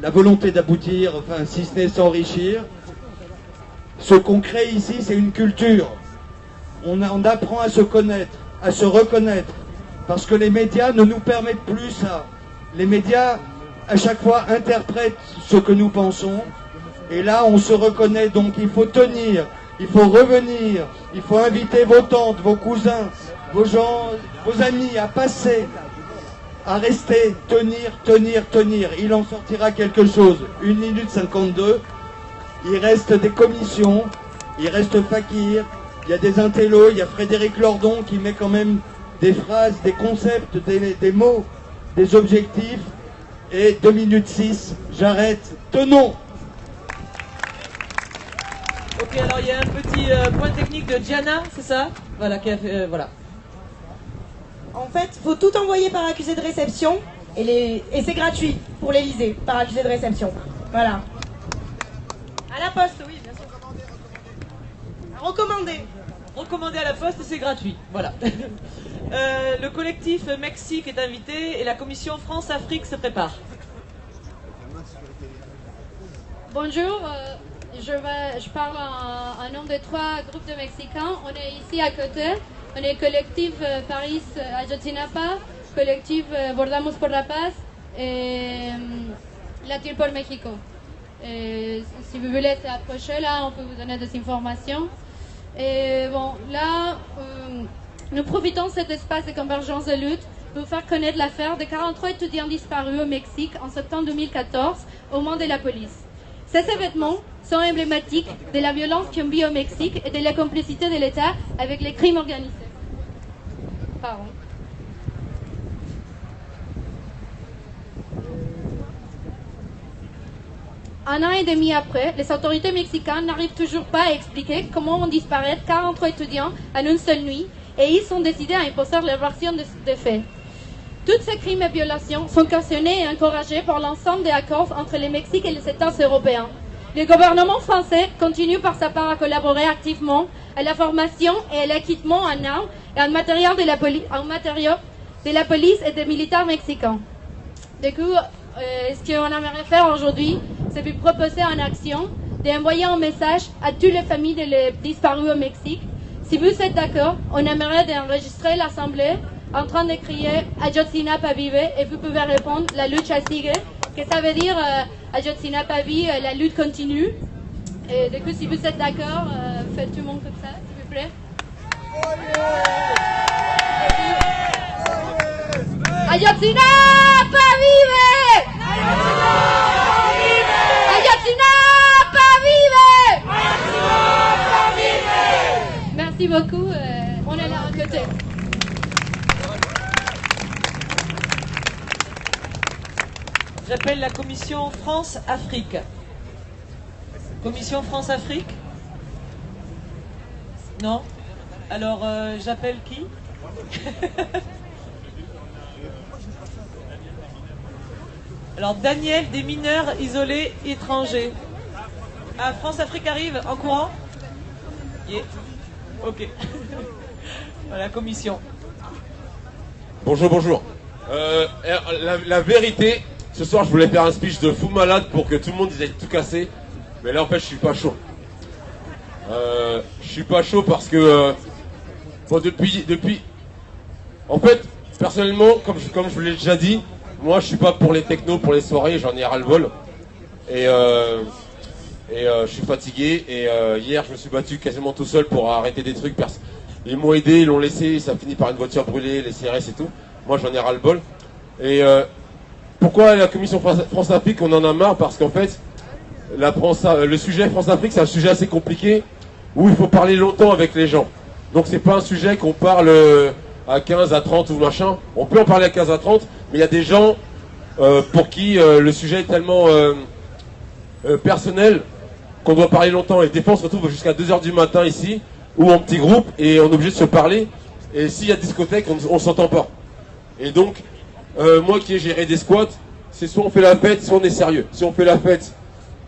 la volonté d'aboutir, enfin si ce n'est s'enrichir. Ce qu'on crée ici, c'est une culture. On apprend à se connaître, à se reconnaître, parce que les médias ne nous permettent plus ça. Les médias, à chaque fois, interprètent ce que nous pensons, et là, on se reconnaît, donc il faut tenir, il faut revenir, il faut inviter vos tantes, vos cousins, vos gens, vos amis à passer, à rester, tenir. Il en sortira quelque chose. 1 minute 52. Il reste des commissions, il reste Fakir, il y a des intellos, il y a Frédéric Lordon qui met quand même des phrases, des concepts, des mots, des objectifs. Et 2 minutes 6, j'arrête. Tenons! Ok, alors il y a un petit point technique de Diana, c'est ça? Voilà, qui a fait, voilà. En fait, il faut tout envoyer par accusé de réception et c'est gratuit pour l'Élysée, par accusé de réception. Voilà. À la poste, oui, bien sûr. Recommandé. Recommandé à la poste et c'est gratuit. Voilà. Le collectif Mexique est invité et la commission France-Afrique se prépare. Bonjour, je parle en nom de 3 groupes de Mexicains. On est ici à côté. On est collectif Paris Ayotzinapa, collectif Bordamos por la Paz et la Tire por Mexico. Et si vous voulez s'approcher là, on peut vous donner des informations. Et bon, là, nous profitons de cet espace de convergence de lutte pour faire connaître l'affaire de 43 étudiants disparus au Mexique en septembre 2014 aux mains de la police. Ces événements sont emblématiques de la violence qu'on vit au Mexique et de la complicité de l'État avec les crimes organisés. Pardon. Un an et demi après, les autorités mexicaines n'arrivent toujours pas à expliquer comment ont disparu 43 étudiants en une seule nuit et ils ont décidé à imposer leur version des faits. Tous ces crimes et violations sont cautionnés et encouragés par l'ensemble des accords entre le Mexique et les États européens. Le gouvernement français continue par sa part à collaborer activement à la formation et à l'acquittement en armes et en matériel de la police et des militaires mexicains. Du coup, ce qu'on aimerait faire aujourd'hui, c'est vous proposer en action d'envoyer un message à toutes les familles des disparus au Mexique. Si vous êtes d'accord, on aimerait d'enregistrer l'Assemblée en train de crier Ayotzinapa vive et vous pouvez répondre la lucha sigue, que ça veut dire Ayotzinapa vive, la lutte continue. Et du coup, si vous êtes d'accord, faites tout le monde comme ça, s'il vous plaît. Ayotzinapa vive! Ayotzinapa vive! Merci beaucoup, on est là à côté. J'appelle la commission France-Afrique. Commission France-Afrique? Non? Alors, j'appelle qui? Alors, Daniel, des mineurs isolés étrangers. Ah, France-Afrique arrive en courant? Yeah. Ok. Voilà, commission. Bonjour, bonjour. La vérité, ce soir je voulais faire un speech de fou malade pour que tout le monde dise tout cassé. Mais là en fait je suis pas chaud. Je suis pas chaud parce que bon, depuis en fait personnellement comme je vous l'ai déjà dit, moi je suis pas pour les technos, pour les soirées, j'en ai ras le bol. Et je suis fatigué et hier je me suis battu quasiment tout seul pour arrêter des trucs. Ils m'ont aidé, ils l'ont laissé, ça finit par une voiture brûlée, les CRS et tout. Moi j'en ai ras le bol. Et pourquoi la commission France-Afrique, on en a marre? Parce qu'en fait, le sujet France-Afrique, c'est un sujet assez compliqué où il faut parler longtemps avec les gens. Donc c'est pas un sujet qu'on parle à 15, à 30 ou machin. On peut en parler à 15, à 30, mais il y a des gens pour qui le sujet est tellement personnel qu'on doit parler longtemps. Et des fois on se retrouve jusqu'à 2h du matin ici, ou en petit groupe, et on est obligé de se parler. Et s'il y a discothèque, on s'entend pas. Et donc, moi qui ai géré des squats, c'est soit on fait la fête, soit on est sérieux. Si on fait la fête,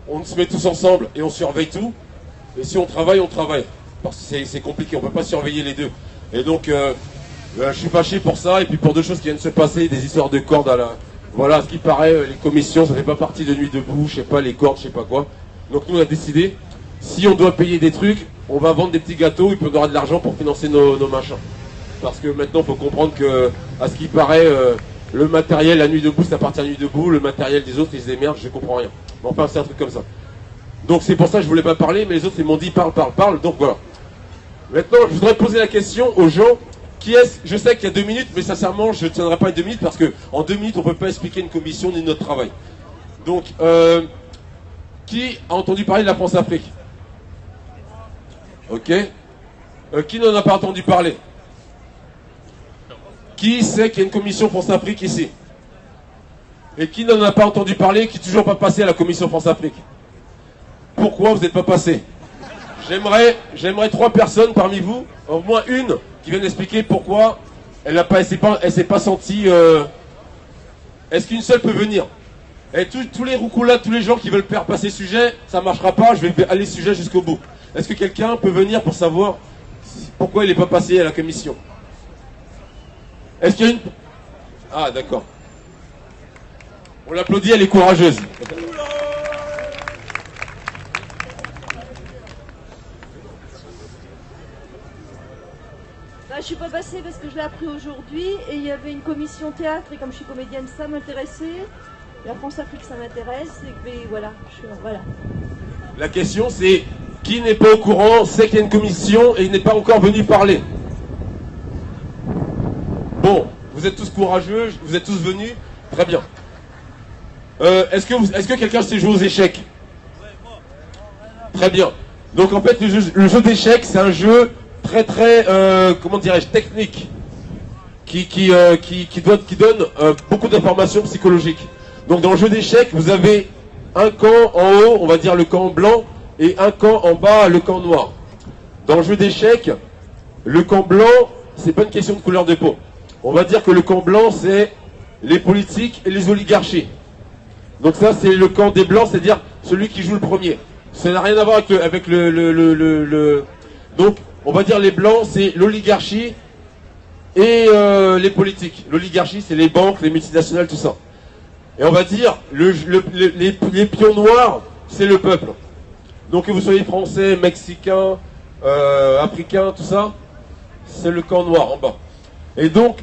on se met tous ensemble et on surveille tout. Et si on travaille, on travaille. Parce que c'est compliqué, on peut pas surveiller les deux. Et donc, je suis fâché pour ça, et puis pour deux choses qui viennent de se passer, des histoires de cordes à la... Voilà, ce qui paraît, les commissions, ça fait pas partie de Nuit debout, je sais pas, les cordes, je sais pas quoi. Donc nous on a décidé, si on doit payer des trucs, on va vendre des petits gâteaux, et puis on aura de l'argent pour financer nos machins. Parce que maintenant, il faut comprendre que, à ce qui paraît, le matériel, la Nuit debout, ça appartient à Nuit debout, le matériel des autres, ils se démerdent, je comprends rien. Mais enfin, c'est un truc comme ça. Donc c'est pour ça que je voulais pas parler, mais les autres, ils m'ont dit parle, donc voilà. Maintenant, je voudrais poser la question aux gens, qui est-ce, je sais qu'il y a 2 minutes, mais sincèrement, je ne tiendrai pas les 2 minutes, parce que en 2 minutes, on ne peut pas expliquer une commission ni notre travail. Donc, qui a entendu parler de la France-Afrique? Ok. Qui n'en a pas entendu parler? Qui sait qu'il y a une commission France-Afrique ici? Et qui n'en a pas entendu parler, qui n'est toujours pas passé à la commission France-Afrique? Pourquoi vous n'êtes pas passé? J'aimerais 3 personnes parmi vous, au moins une, qui viennent expliquer pourquoi elle s'est pas sentie... Est-ce qu'une seule peut venir? Et tous les roucoulas, tous les gens qui veulent faire passer sujet, ça ne marchera pas, je vais aller sujet jusqu'au bout. Est-ce que quelqu'un peut venir pour savoir pourquoi il n'est pas passé à la commission? Est-ce qu'il y a une... Ah, d'accord. On l'applaudit, elle est courageuse. je suis pas passée parce que je l'ai appris aujourd'hui et il y avait une commission théâtre et comme je suis comédienne, ça m'intéressait. La France-Afrique, ça m'intéresse. Et puis voilà, voilà. La question c'est, qui n'est pas au courant, sait qu'il y a une commission et il n'est pas encore venu parler? Bon, vous êtes tous courageux, vous êtes tous venus, très bien. Est-ce que quelqu'un sait jouer aux échecs? Très bien. Donc en fait, le jeu d'échecs, c'est un jeu très comment dirais-je, technique, qui donne beaucoup d'informations psychologiques. Donc dans le jeu d'échecs, vous avez un camp en haut, on va dire le camp blanc, et un camp en bas, le camp noir. Dans le jeu d'échecs, le camp blanc, c'est pas une question de couleur de peau. On va dire que le camp blanc, c'est les politiques et les oligarchies. Donc ça, c'est le camp des blancs, c'est-à-dire celui qui joue le premier. Ça n'a rien à voir avec Donc, on va dire les blancs, c'est l'oligarchie et les politiques. L'oligarchie, c'est les banques, les multinationales, tout ça. Et on va dire, les pions noirs, c'est le peuple. Donc que vous soyez français, mexicain, africain, tout ça, c'est le camp noir en bas. Et donc,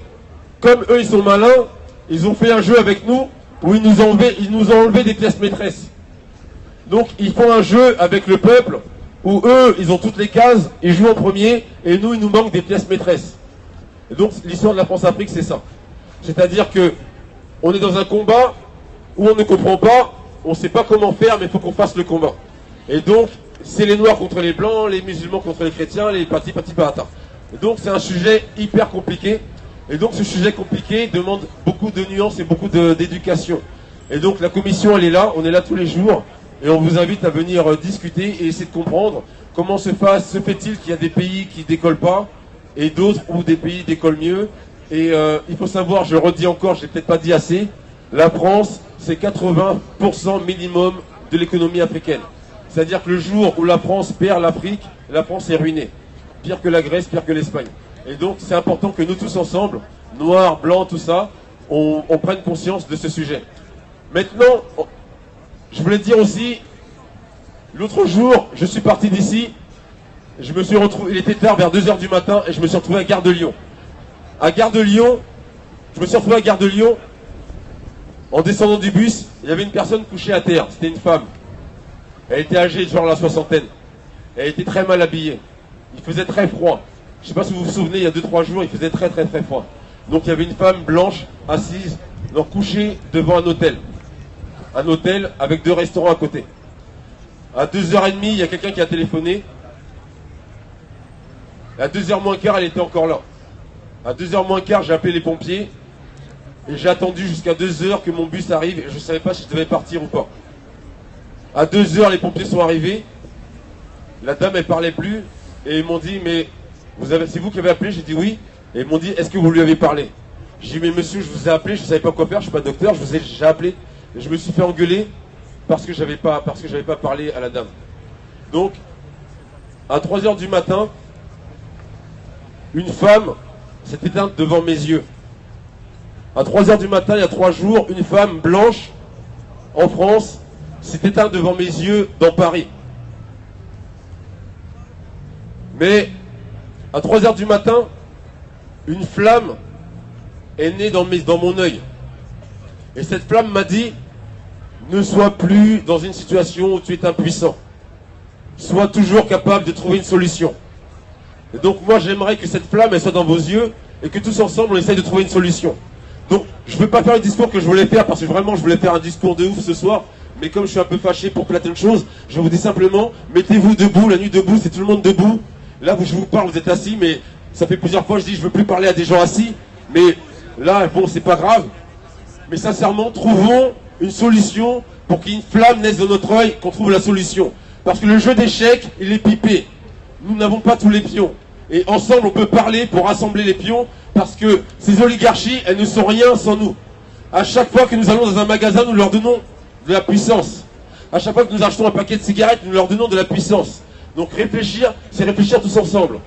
comme eux, ils sont malins, ils ont fait un jeu avec nous où ils nous ont enlevé des pièces maîtresses. Donc, ils font un jeu avec le peuple où eux, ils ont toutes les cases, ils jouent en premier, et nous, il nous manque des pièces maîtresses. Et donc, l'histoire de la France-Afrique, c'est ça. C'est-à-dire que on est dans un combat où on ne comprend pas, on ne sait pas comment faire, mais il faut qu'on fasse le combat. Et donc, c'est les Noirs contre les Blancs, les musulmans contre les chrétiens, les patata. Et donc, c'est un sujet hyper compliqué. Et donc, ce sujet compliqué demande beaucoup de nuances et beaucoup d'éducation. Et donc, la commission, elle est là, on est là tous les jours. Et on vous invite à venir discuter et essayer de comprendre comment se fait-il qu'il y a des pays qui décollent pas et d'autres où des pays décollent mieux. Et il faut savoir, je le redis encore, je l'ai peut-être pas dit assez, la France, c'est 80% minimum de l'économie africaine. C'est-à-dire que le jour où la France perd l'Afrique, la France est ruinée. Pire que la Grèce, pire que l'Espagne. Et donc, c'est important que nous tous ensemble, noirs, blancs, tout ça, on prenne conscience de ce sujet. Maintenant, je voulais dire aussi, l'autre jour, je suis parti d'ici, je me suis retrouvé, il était tard, vers 2h du matin, et je me suis retrouvé à Gare de Lyon. À Gare de Lyon, en descendant du bus, il y avait une personne couchée à terre, c'était une femme. Elle était âgée, genre la soixantaine. Elle était très mal habillée. Il faisait très froid. Je ne sais pas si vous vous souvenez, il y a 2-3 jours, il faisait très froid. Donc il y avait une femme blanche, assise, couchée devant un hôtel. Un hôtel avec 2 restaurants à côté. À 2h30, il y a quelqu'un qui a téléphoné. À 2h moins quart, elle était encore là. À 2h moins quart, j'ai appelé les pompiers. Et j'ai attendu jusqu'à 2h que mon bus arrive. Et je ne savais pas si je devais partir ou pas. À 2h, les pompiers sont arrivés. La dame, elle parlait plus. Et ils m'ont dit, mais c'est vous qui avez appelé? J'ai dit oui. Et ils m'ont dit, est-ce que vous lui avez parlé? J'ai dit, mais monsieur, je vous ai appelé, je ne savais pas quoi faire, je ne suis pas docteur, j'ai appelé. Et je me suis fait engueuler parce que j'avais pas parlé à la dame. Donc, à 3h du matin, une femme s'est éteinte devant mes yeux. À 3h du matin, il y a 3 jours, une femme blanche en France s'est éteinte devant mes yeux dans Paris. Mais à 3h du matin, une flamme est née dans mon œil. Et cette flamme m'a dit, ne sois plus dans une situation où tu es impuissant. Sois toujours capable de trouver une solution. Et donc moi j'aimerais que cette flamme elle soit dans vos yeux et que tous ensemble on essaye de trouver une solution. Donc je ne veux pas faire le discours que je voulais faire parce que vraiment je voulais faire un discours de ouf ce soir. Mais comme je suis un peu fâché pour certaines choses, je vous dis simplement, mettez-vous debout, la nuit debout, c'est tout le monde debout. Là où je vous parle, vous êtes assis, mais ça fait plusieurs fois que je dis je ne veux plus parler à des gens assis. Mais là, bon, c'est pas grave. Mais sincèrement, trouvons une solution pour qu'une flamme naisse dans notre œil, qu'on trouve la solution. Parce que le jeu d'échecs, il est pipé. Nous n'avons pas tous les pions. Et ensemble, on peut parler pour rassembler les pions, parce que ces oligarchies, elles ne sont rien sans nous. À chaque fois que nous allons dans un magasin, nous leur donnons de la puissance. À chaque fois que nous achetons un paquet de cigarettes, nous leur donnons de la puissance. Donc réfléchir, c'est réfléchir tous ensemble.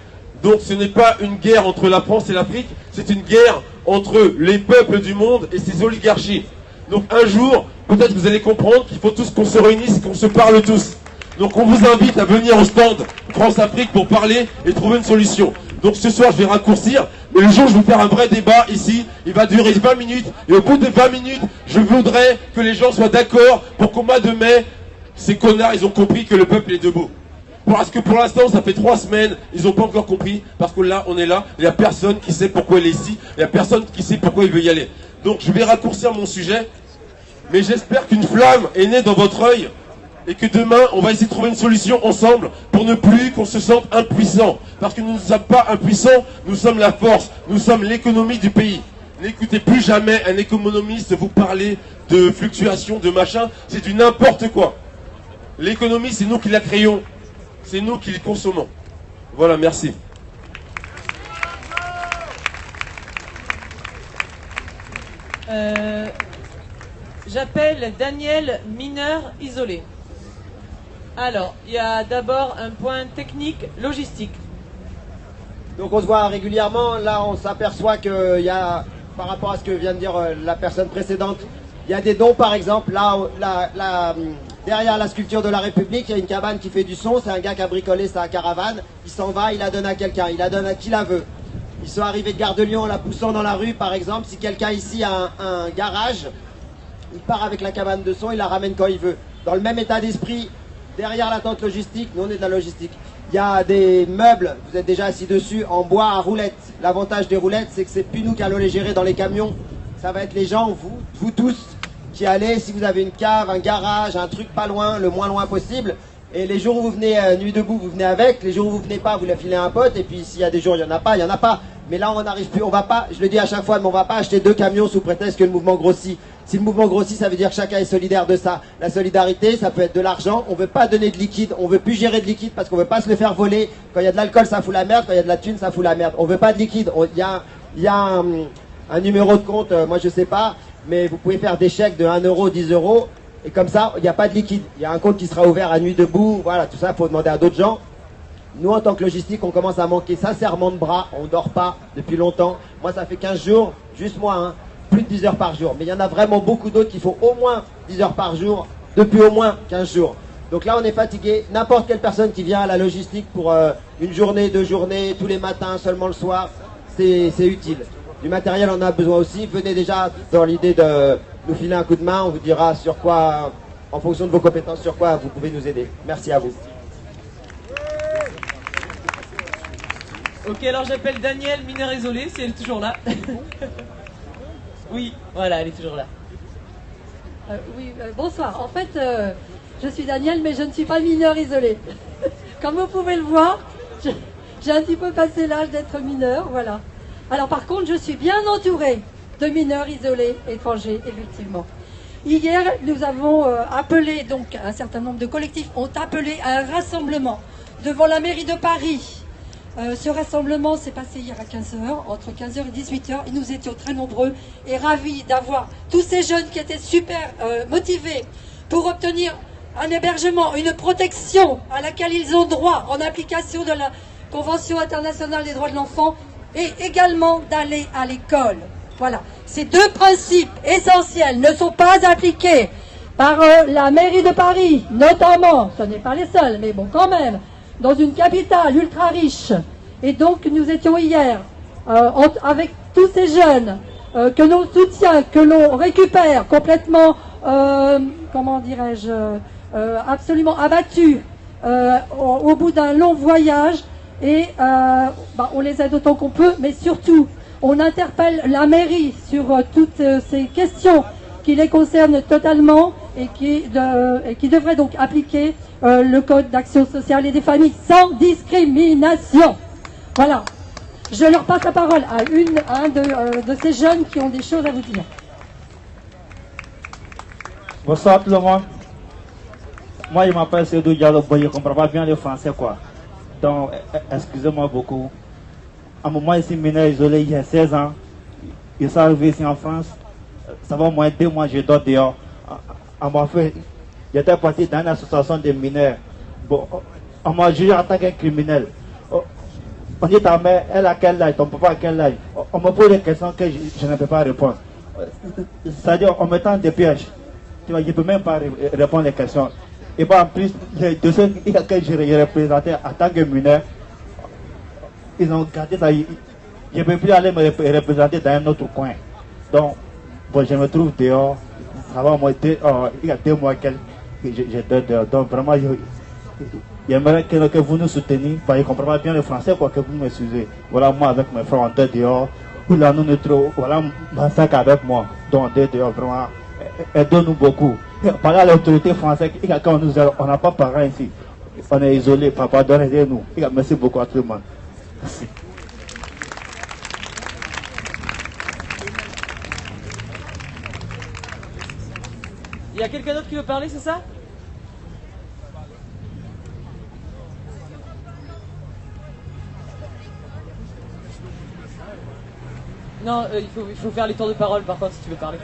Donc ce n'est pas une guerre entre la France et l'Afrique, c'est une guerre entre les peuples du monde et ces oligarchies. Donc un jour, peut-être vous allez comprendre qu'il faut tous qu'on se réunisse, qu'on se parle tous. Donc on vous invite à venir au stand France-Afrique pour parler et trouver une solution. Donc ce soir, je vais raccourcir. Mais le jour où je vais faire un vrai débat ici, il va durer 20 minutes. Et au bout de 20 minutes, je voudrais que les gens soient d'accord pour qu'au mois de mai, ces connards, ils ont compris que le peuple est debout. Parce que pour l'instant, ça fait 3 semaines, ils n'ont pas encore compris. Parce que là, on est là, il n'y a personne qui sait pourquoi il est ici. Il n'y a personne qui sait pourquoi il veut y aller. Donc je vais raccourcir mon sujet. Mais j'espère qu'une flamme est née dans votre œil. Et que demain, on va essayer de trouver une solution ensemble pour ne plus qu'on se sente impuissant. Parce que nous ne sommes pas impuissants, nous sommes la force, nous sommes l'économie du pays. N'écoutez plus jamais un économiste vous parler de fluctuations, de machin, c'est du n'importe quoi. L'économie, c'est nous qui la créons, c'est nous qui la consommons. Voilà, merci. J'appelle Daniel, mineur isolé. Alors, il y a d'abord un point technique, logistique. Donc on se voit régulièrement, là on s'aperçoit qu'il y a, par rapport à ce que vient de dire la personne précédente, il y a des dons par exemple, là, derrière la sculpture de la République, il y a une cabane qui fait du son, c'est un gars qui a bricolé sa caravane, il s'en va, il la donne à quelqu'un, il la donne à qui la veut. Ils sont arrivés de Gare de Lyon en la poussant dans la rue par exemple, si quelqu'un ici a un garage, il part avec la cabane de son, il la ramène quand il veut. Dans le même état d'esprit, derrière la tente logistique, nous on est de la logistique, il y a des meubles, vous êtes déjà assis dessus, en bois à roulettes. L'avantage des roulettes, c'est que c'est plus nous qui allons les gérer dans les camions. Ça va être les gens, vous tous, qui allez, si vous avez une cave, un garage, un truc pas loin, le moins loin possible. Et les jours où vous venez nuit debout, vous venez avec. Les jours où vous venez pas, vous la filez à un pote. Et puis s'il y a des jours, il y en a pas, il y en a pas. Mais là, on n'arrive plus, on va pas, je le dis à chaque fois, mais on va pas acheter 2 camions sous prétexte que le mouvement grossit. Si le mouvement grossit, ça veut dire que chacun est solidaire de ça. La solidarité, ça peut être de l'argent. On veut pas donner de liquide. On veut plus gérer de liquide parce qu'on veut pas se le faire voler. Quand il y a de l'alcool, ça fout la merde. Quand il y a de la thune, ça fout la merde. On veut pas de liquide. Il y a un numéro de compte, moi je sais pas, mais vous pouvez faire des chèques de 1 euro, 10 euros. Et comme ça, il n'y a pas de liquide. Il y a un compte qui sera ouvert à nuit debout. Voilà, tout ça, il faut demander à d'autres gens. Nous, en tant que logistique, on commence à manquer sincèrement de bras. On dort pas depuis longtemps. Moi, ça fait 15 jours, juste moi, hein, plus de 10 heures par jour. Mais il y en a vraiment beaucoup d'autres qui font au moins 10 heures par jour, depuis au moins 15 jours. Donc là, on est fatigué. N'importe quelle personne qui vient à la logistique pour une journée, 2 journées, tous les matins, seulement le soir, c'est utile. Du matériel, on a besoin aussi. Venez déjà dans l'idée de nous filer un coup de main. On vous dira sur quoi, en fonction de vos compétences, sur quoi vous pouvez nous aider. Merci à vous. Ok, alors j'appelle Daniel, mineur isolé, si elle est toujours là. Oui, voilà, elle est toujours là. Bonsoir. En fait, je suis Daniel, mais je ne suis pas mineur isolé. Comme vous pouvez le voir, j'ai un petit peu passé l'âge d'être mineur, voilà. Alors par contre, je suis bien entourée de mineurs isolés étrangers, effectivement. Hier, nous avons appelé, donc un certain nombre de collectifs ont appelé à un rassemblement devant la mairie de Paris. Ce rassemblement s'est passé hier à 15h, entre 15h et 18h, et nous étions très nombreux et ravis d'avoir tous ces jeunes qui étaient super motivés pour obtenir un hébergement, une protection à laquelle ils ont droit en application de la Convention internationale des droits de l'enfant et également d'aller à l'école. Voilà, ces 2 principes essentiels ne sont pas appliqués par la mairie de Paris, notamment, ce n'est pas les seuls, mais bon quand même, dans une capitale ultra riche. Et donc nous étions hier avec tous ces jeunes que l'on soutient, que l'on récupère complètement, comment dirais-je, absolument abattus au bout d'un long voyage. Et on les aide autant qu'on peut, mais surtout on interpelle la mairie sur toutes ces questions qui les concernent totalement et qui devraient donc appliquer le code d'action sociale et des familles sans discrimination. Voilà. Je leur passe la parole à un de ces jeunes qui ont des choses à vous dire. Bonsoir tout le monde. Moi, je m'appelle Cédou Diallo, je ne comprends pas bien le français, quoi. Donc, excusez-moi beaucoup. À un moment, ici, mineur isolé, il y a 16 ans. Ils sont arrivés ici en France. Ça va au moins 2 mois, je dors dehors. À mon fait, j'étais parti dans une association de mineurs. Bon, on m'a jugé en tant qu'un criminel. On dit ta mère, elle a quel âge, ton papa a quel âge. On me pose des questions que je ne peux pas répondre. C'est-à-dire, on me tend des pièges. Tu vois, je ne peux même pas répondre aux questions. Et bien, en plus, de ceux que je représentais en tant que mineur, ils ont gardé ça. Je ne peux plus aller me représenter dans un autre coin. Donc, bon, je me trouve dehors. Ça va, moi, il y a 2 mois que j'étais dehors. Donc, vraiment, j'aimerais que vous nous souteniez. Parce que je ne comprends pas bien le français, quoi, que vous me suivez. Voilà, moi, avec mes frères, on était dehors. Là, nous nous trouvons. Voilà, ma sac avec moi. Donc, on est dehors, vraiment. Aidez-nous beaucoup. Par là, l'autorité française, quand on n'a pas de parents ici. On est isolés. Papa, donnez-nous. Merci beaucoup à tout le monde. Merci. Il y a quelqu'un d'autre qui veut parler, c'est ça? Non, il faut faire les tours de parole par contre si tu veux parler.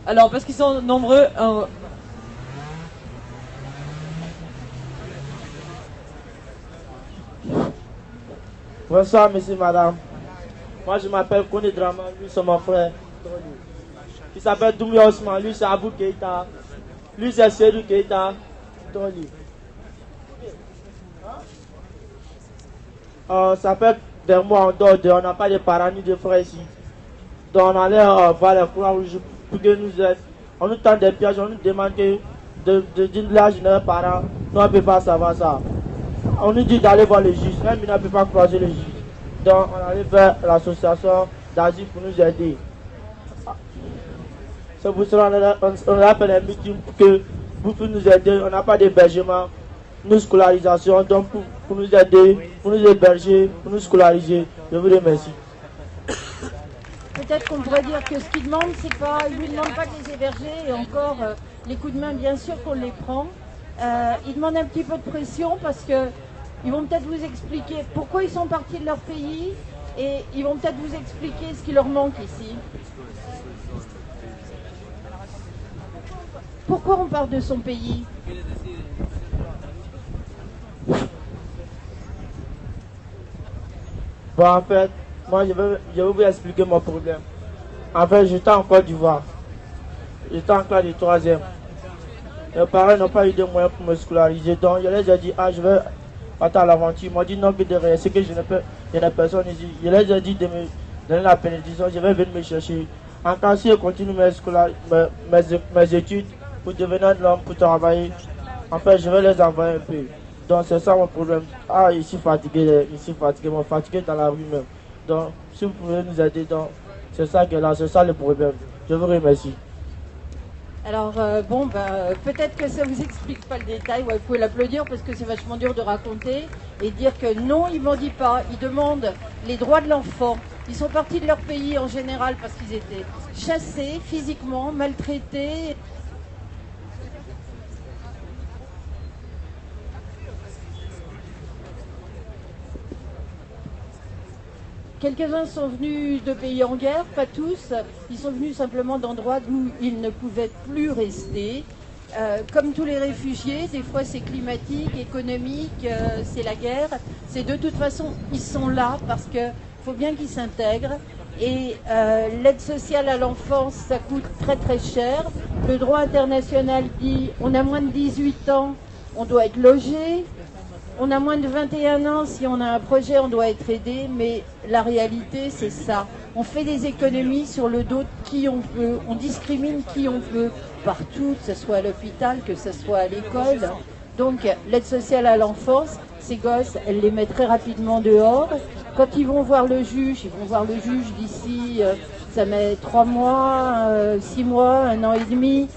Alors, parce qu'ils sont nombreux... Bonsoir, monsieur, madame. Moi, je m'appelle Kone Drama, lui, c'est mon frère. Il s'appelle Doumbia Osman, lui, c'est Abou Keita. Lui, c'est Serou Keita. Ça fait des mois, on n'a pas de parents ni de frères ici. Donc, on allait voir les Croix-Rouges pour que nous aident. On nous tend des pièges, on nous demande de dire l'âge de nos parents. Nous, on ne peut pas savoir ça. On nous dit d'aller voir les juges, même ils ne peuvent pas croiser les juges. Donc on allait vers l'association d'asile pour nous aider. C'est pour cela qu'on appelle un meeting pour nous aider. On n'a pas d'hébergement, nous scolarisation, donc pour nous aider, pour nous héberger, pour nous scolariser. Je vous remercie. Peut-être qu'on pourrait dire que ce qu'ils demandent, c'est pas, ils ne nous demandent pas de les héberger et encore les coups de main, bien sûr qu'on les prend. Ils demandent un petit peu de pression parce que ils vont peut-être vous expliquer pourquoi ils sont partis de leur pays et ils vont peut-être vous expliquer ce qui leur manque ici. Pourquoi on part de son pays? Bon, en fait, moi je vais vous expliquer mon problème. En fait, j'étais en Côte d'Ivoire. J'étais en classe de 3e. Mes parents n'ont pas eu de moyens pour me scolariser. Donc, je les ai dit, je vais partir à l'aventure. Ils m'ont dit non, que de rien. C'est que je n'ai personne ici. Je les ai dit de me donner la bénédiction. Je vais venir me chercher. En cas si je continue mes études pour devenir de l'homme, pour travailler, en fait, je vais les envoyer un peu. Donc, c'est ça mon problème. Je suis fatigué, fatigué dans la rue même. Donc, si vous pouvez nous aider, donc, c'est ça que là, c'est ça le problème. Je vous remercie. Alors, peut-être que ça ne vous explique pas le détail, vous pouvez l'applaudir parce que c'est vachement dur de raconter et dire que non, ils ne m'ont dit pas, ils demandent les droits de l'enfant. Ils sont partis de leur pays en général parce qu'ils étaient chassés physiquement, maltraités. Quelques-uns sont venus de pays en guerre, pas tous. Ils sont venus simplement d'endroits où ils ne pouvaient plus rester. Comme tous les réfugiés, des fois c'est climatique, économique, c'est la guerre. C'est de toute façon, ils sont là parce qu'il faut bien qu'ils s'intègrent. Et l'aide sociale à l'enfance, ça coûte très très cher. Le droit international dit on a moins de 18 ans, on doit être logé. On a moins de 21 ans, si on a un projet, on doit être aidé, mais la réalité, c'est ça. On fait des économies sur le dos de qui on veut, on discrimine qui on veut, partout, que ce soit à l'hôpital, que ce soit à l'école. Donc, l'aide sociale à l'enfance, ces gosses, elle les met très rapidement dehors. Quand ils vont voir le juge, d'ici, ça met 3 mois, 6 mois, 1 an et demi.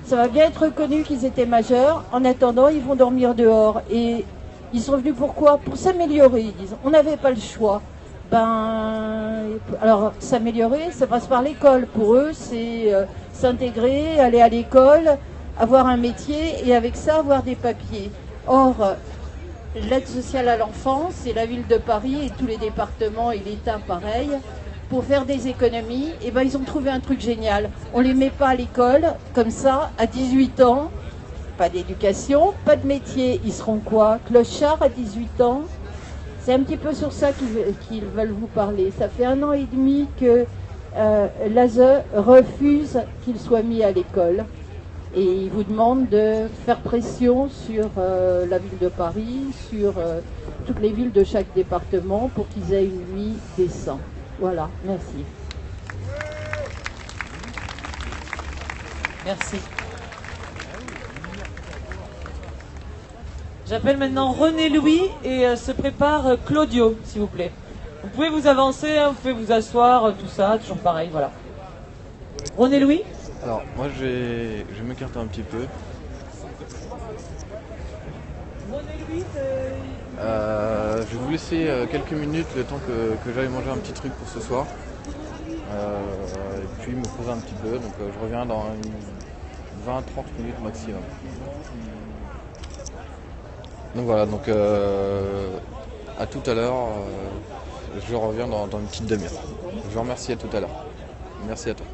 Ça va bien être reconnu qu'ils étaient majeurs. En attendant, ils vont dormir dehors. Et ils sont venus pourquoi? Pour s'améliorer, ils disent. On n'avait pas le choix. Alors, s'améliorer, ça passe par l'école. Pour eux, c'est s'intégrer, aller à l'école, avoir un métier et avec ça, avoir des papiers. Or, l'aide sociale à l'enfance, c'est la ville de Paris et tous les départements et l'État pareil. Pour faire des économies, ils ont trouvé un truc génial. On ne les met pas à l'école, comme ça, à 18 ans. Pas d'éducation, pas de métier, ils seront quoi? Clochards à 18 ans? C'est un petit peu sur ça qu'ils veulent vous parler. Ça fait 1 an et demi que l'ASE refuse qu'ils soient mis à l'école. Et ils vous demandent de faire pression sur la ville de Paris, sur toutes les villes de chaque département pour qu'ils aient une nuit décente. Voilà, merci. Merci. J'appelle maintenant René Louis et se prépare Claudio, s'il vous plaît. Vous pouvez vous avancer, hein, vous pouvez vous asseoir, tout ça, toujours pareil, voilà. René Louis? Alors, moi je vais m'écarter un petit peu. René Louis, Je vais vous laisser quelques minutes, le temps que j'aille manger un petit truc pour ce soir. Et puis me poser un petit peu, donc je reviens dans 20-30 minutes maximum. Donc voilà, donc à tout à l'heure, je reviens dans une petite demi-heure. Je vous remercie, à tout à l'heure. Merci à toi.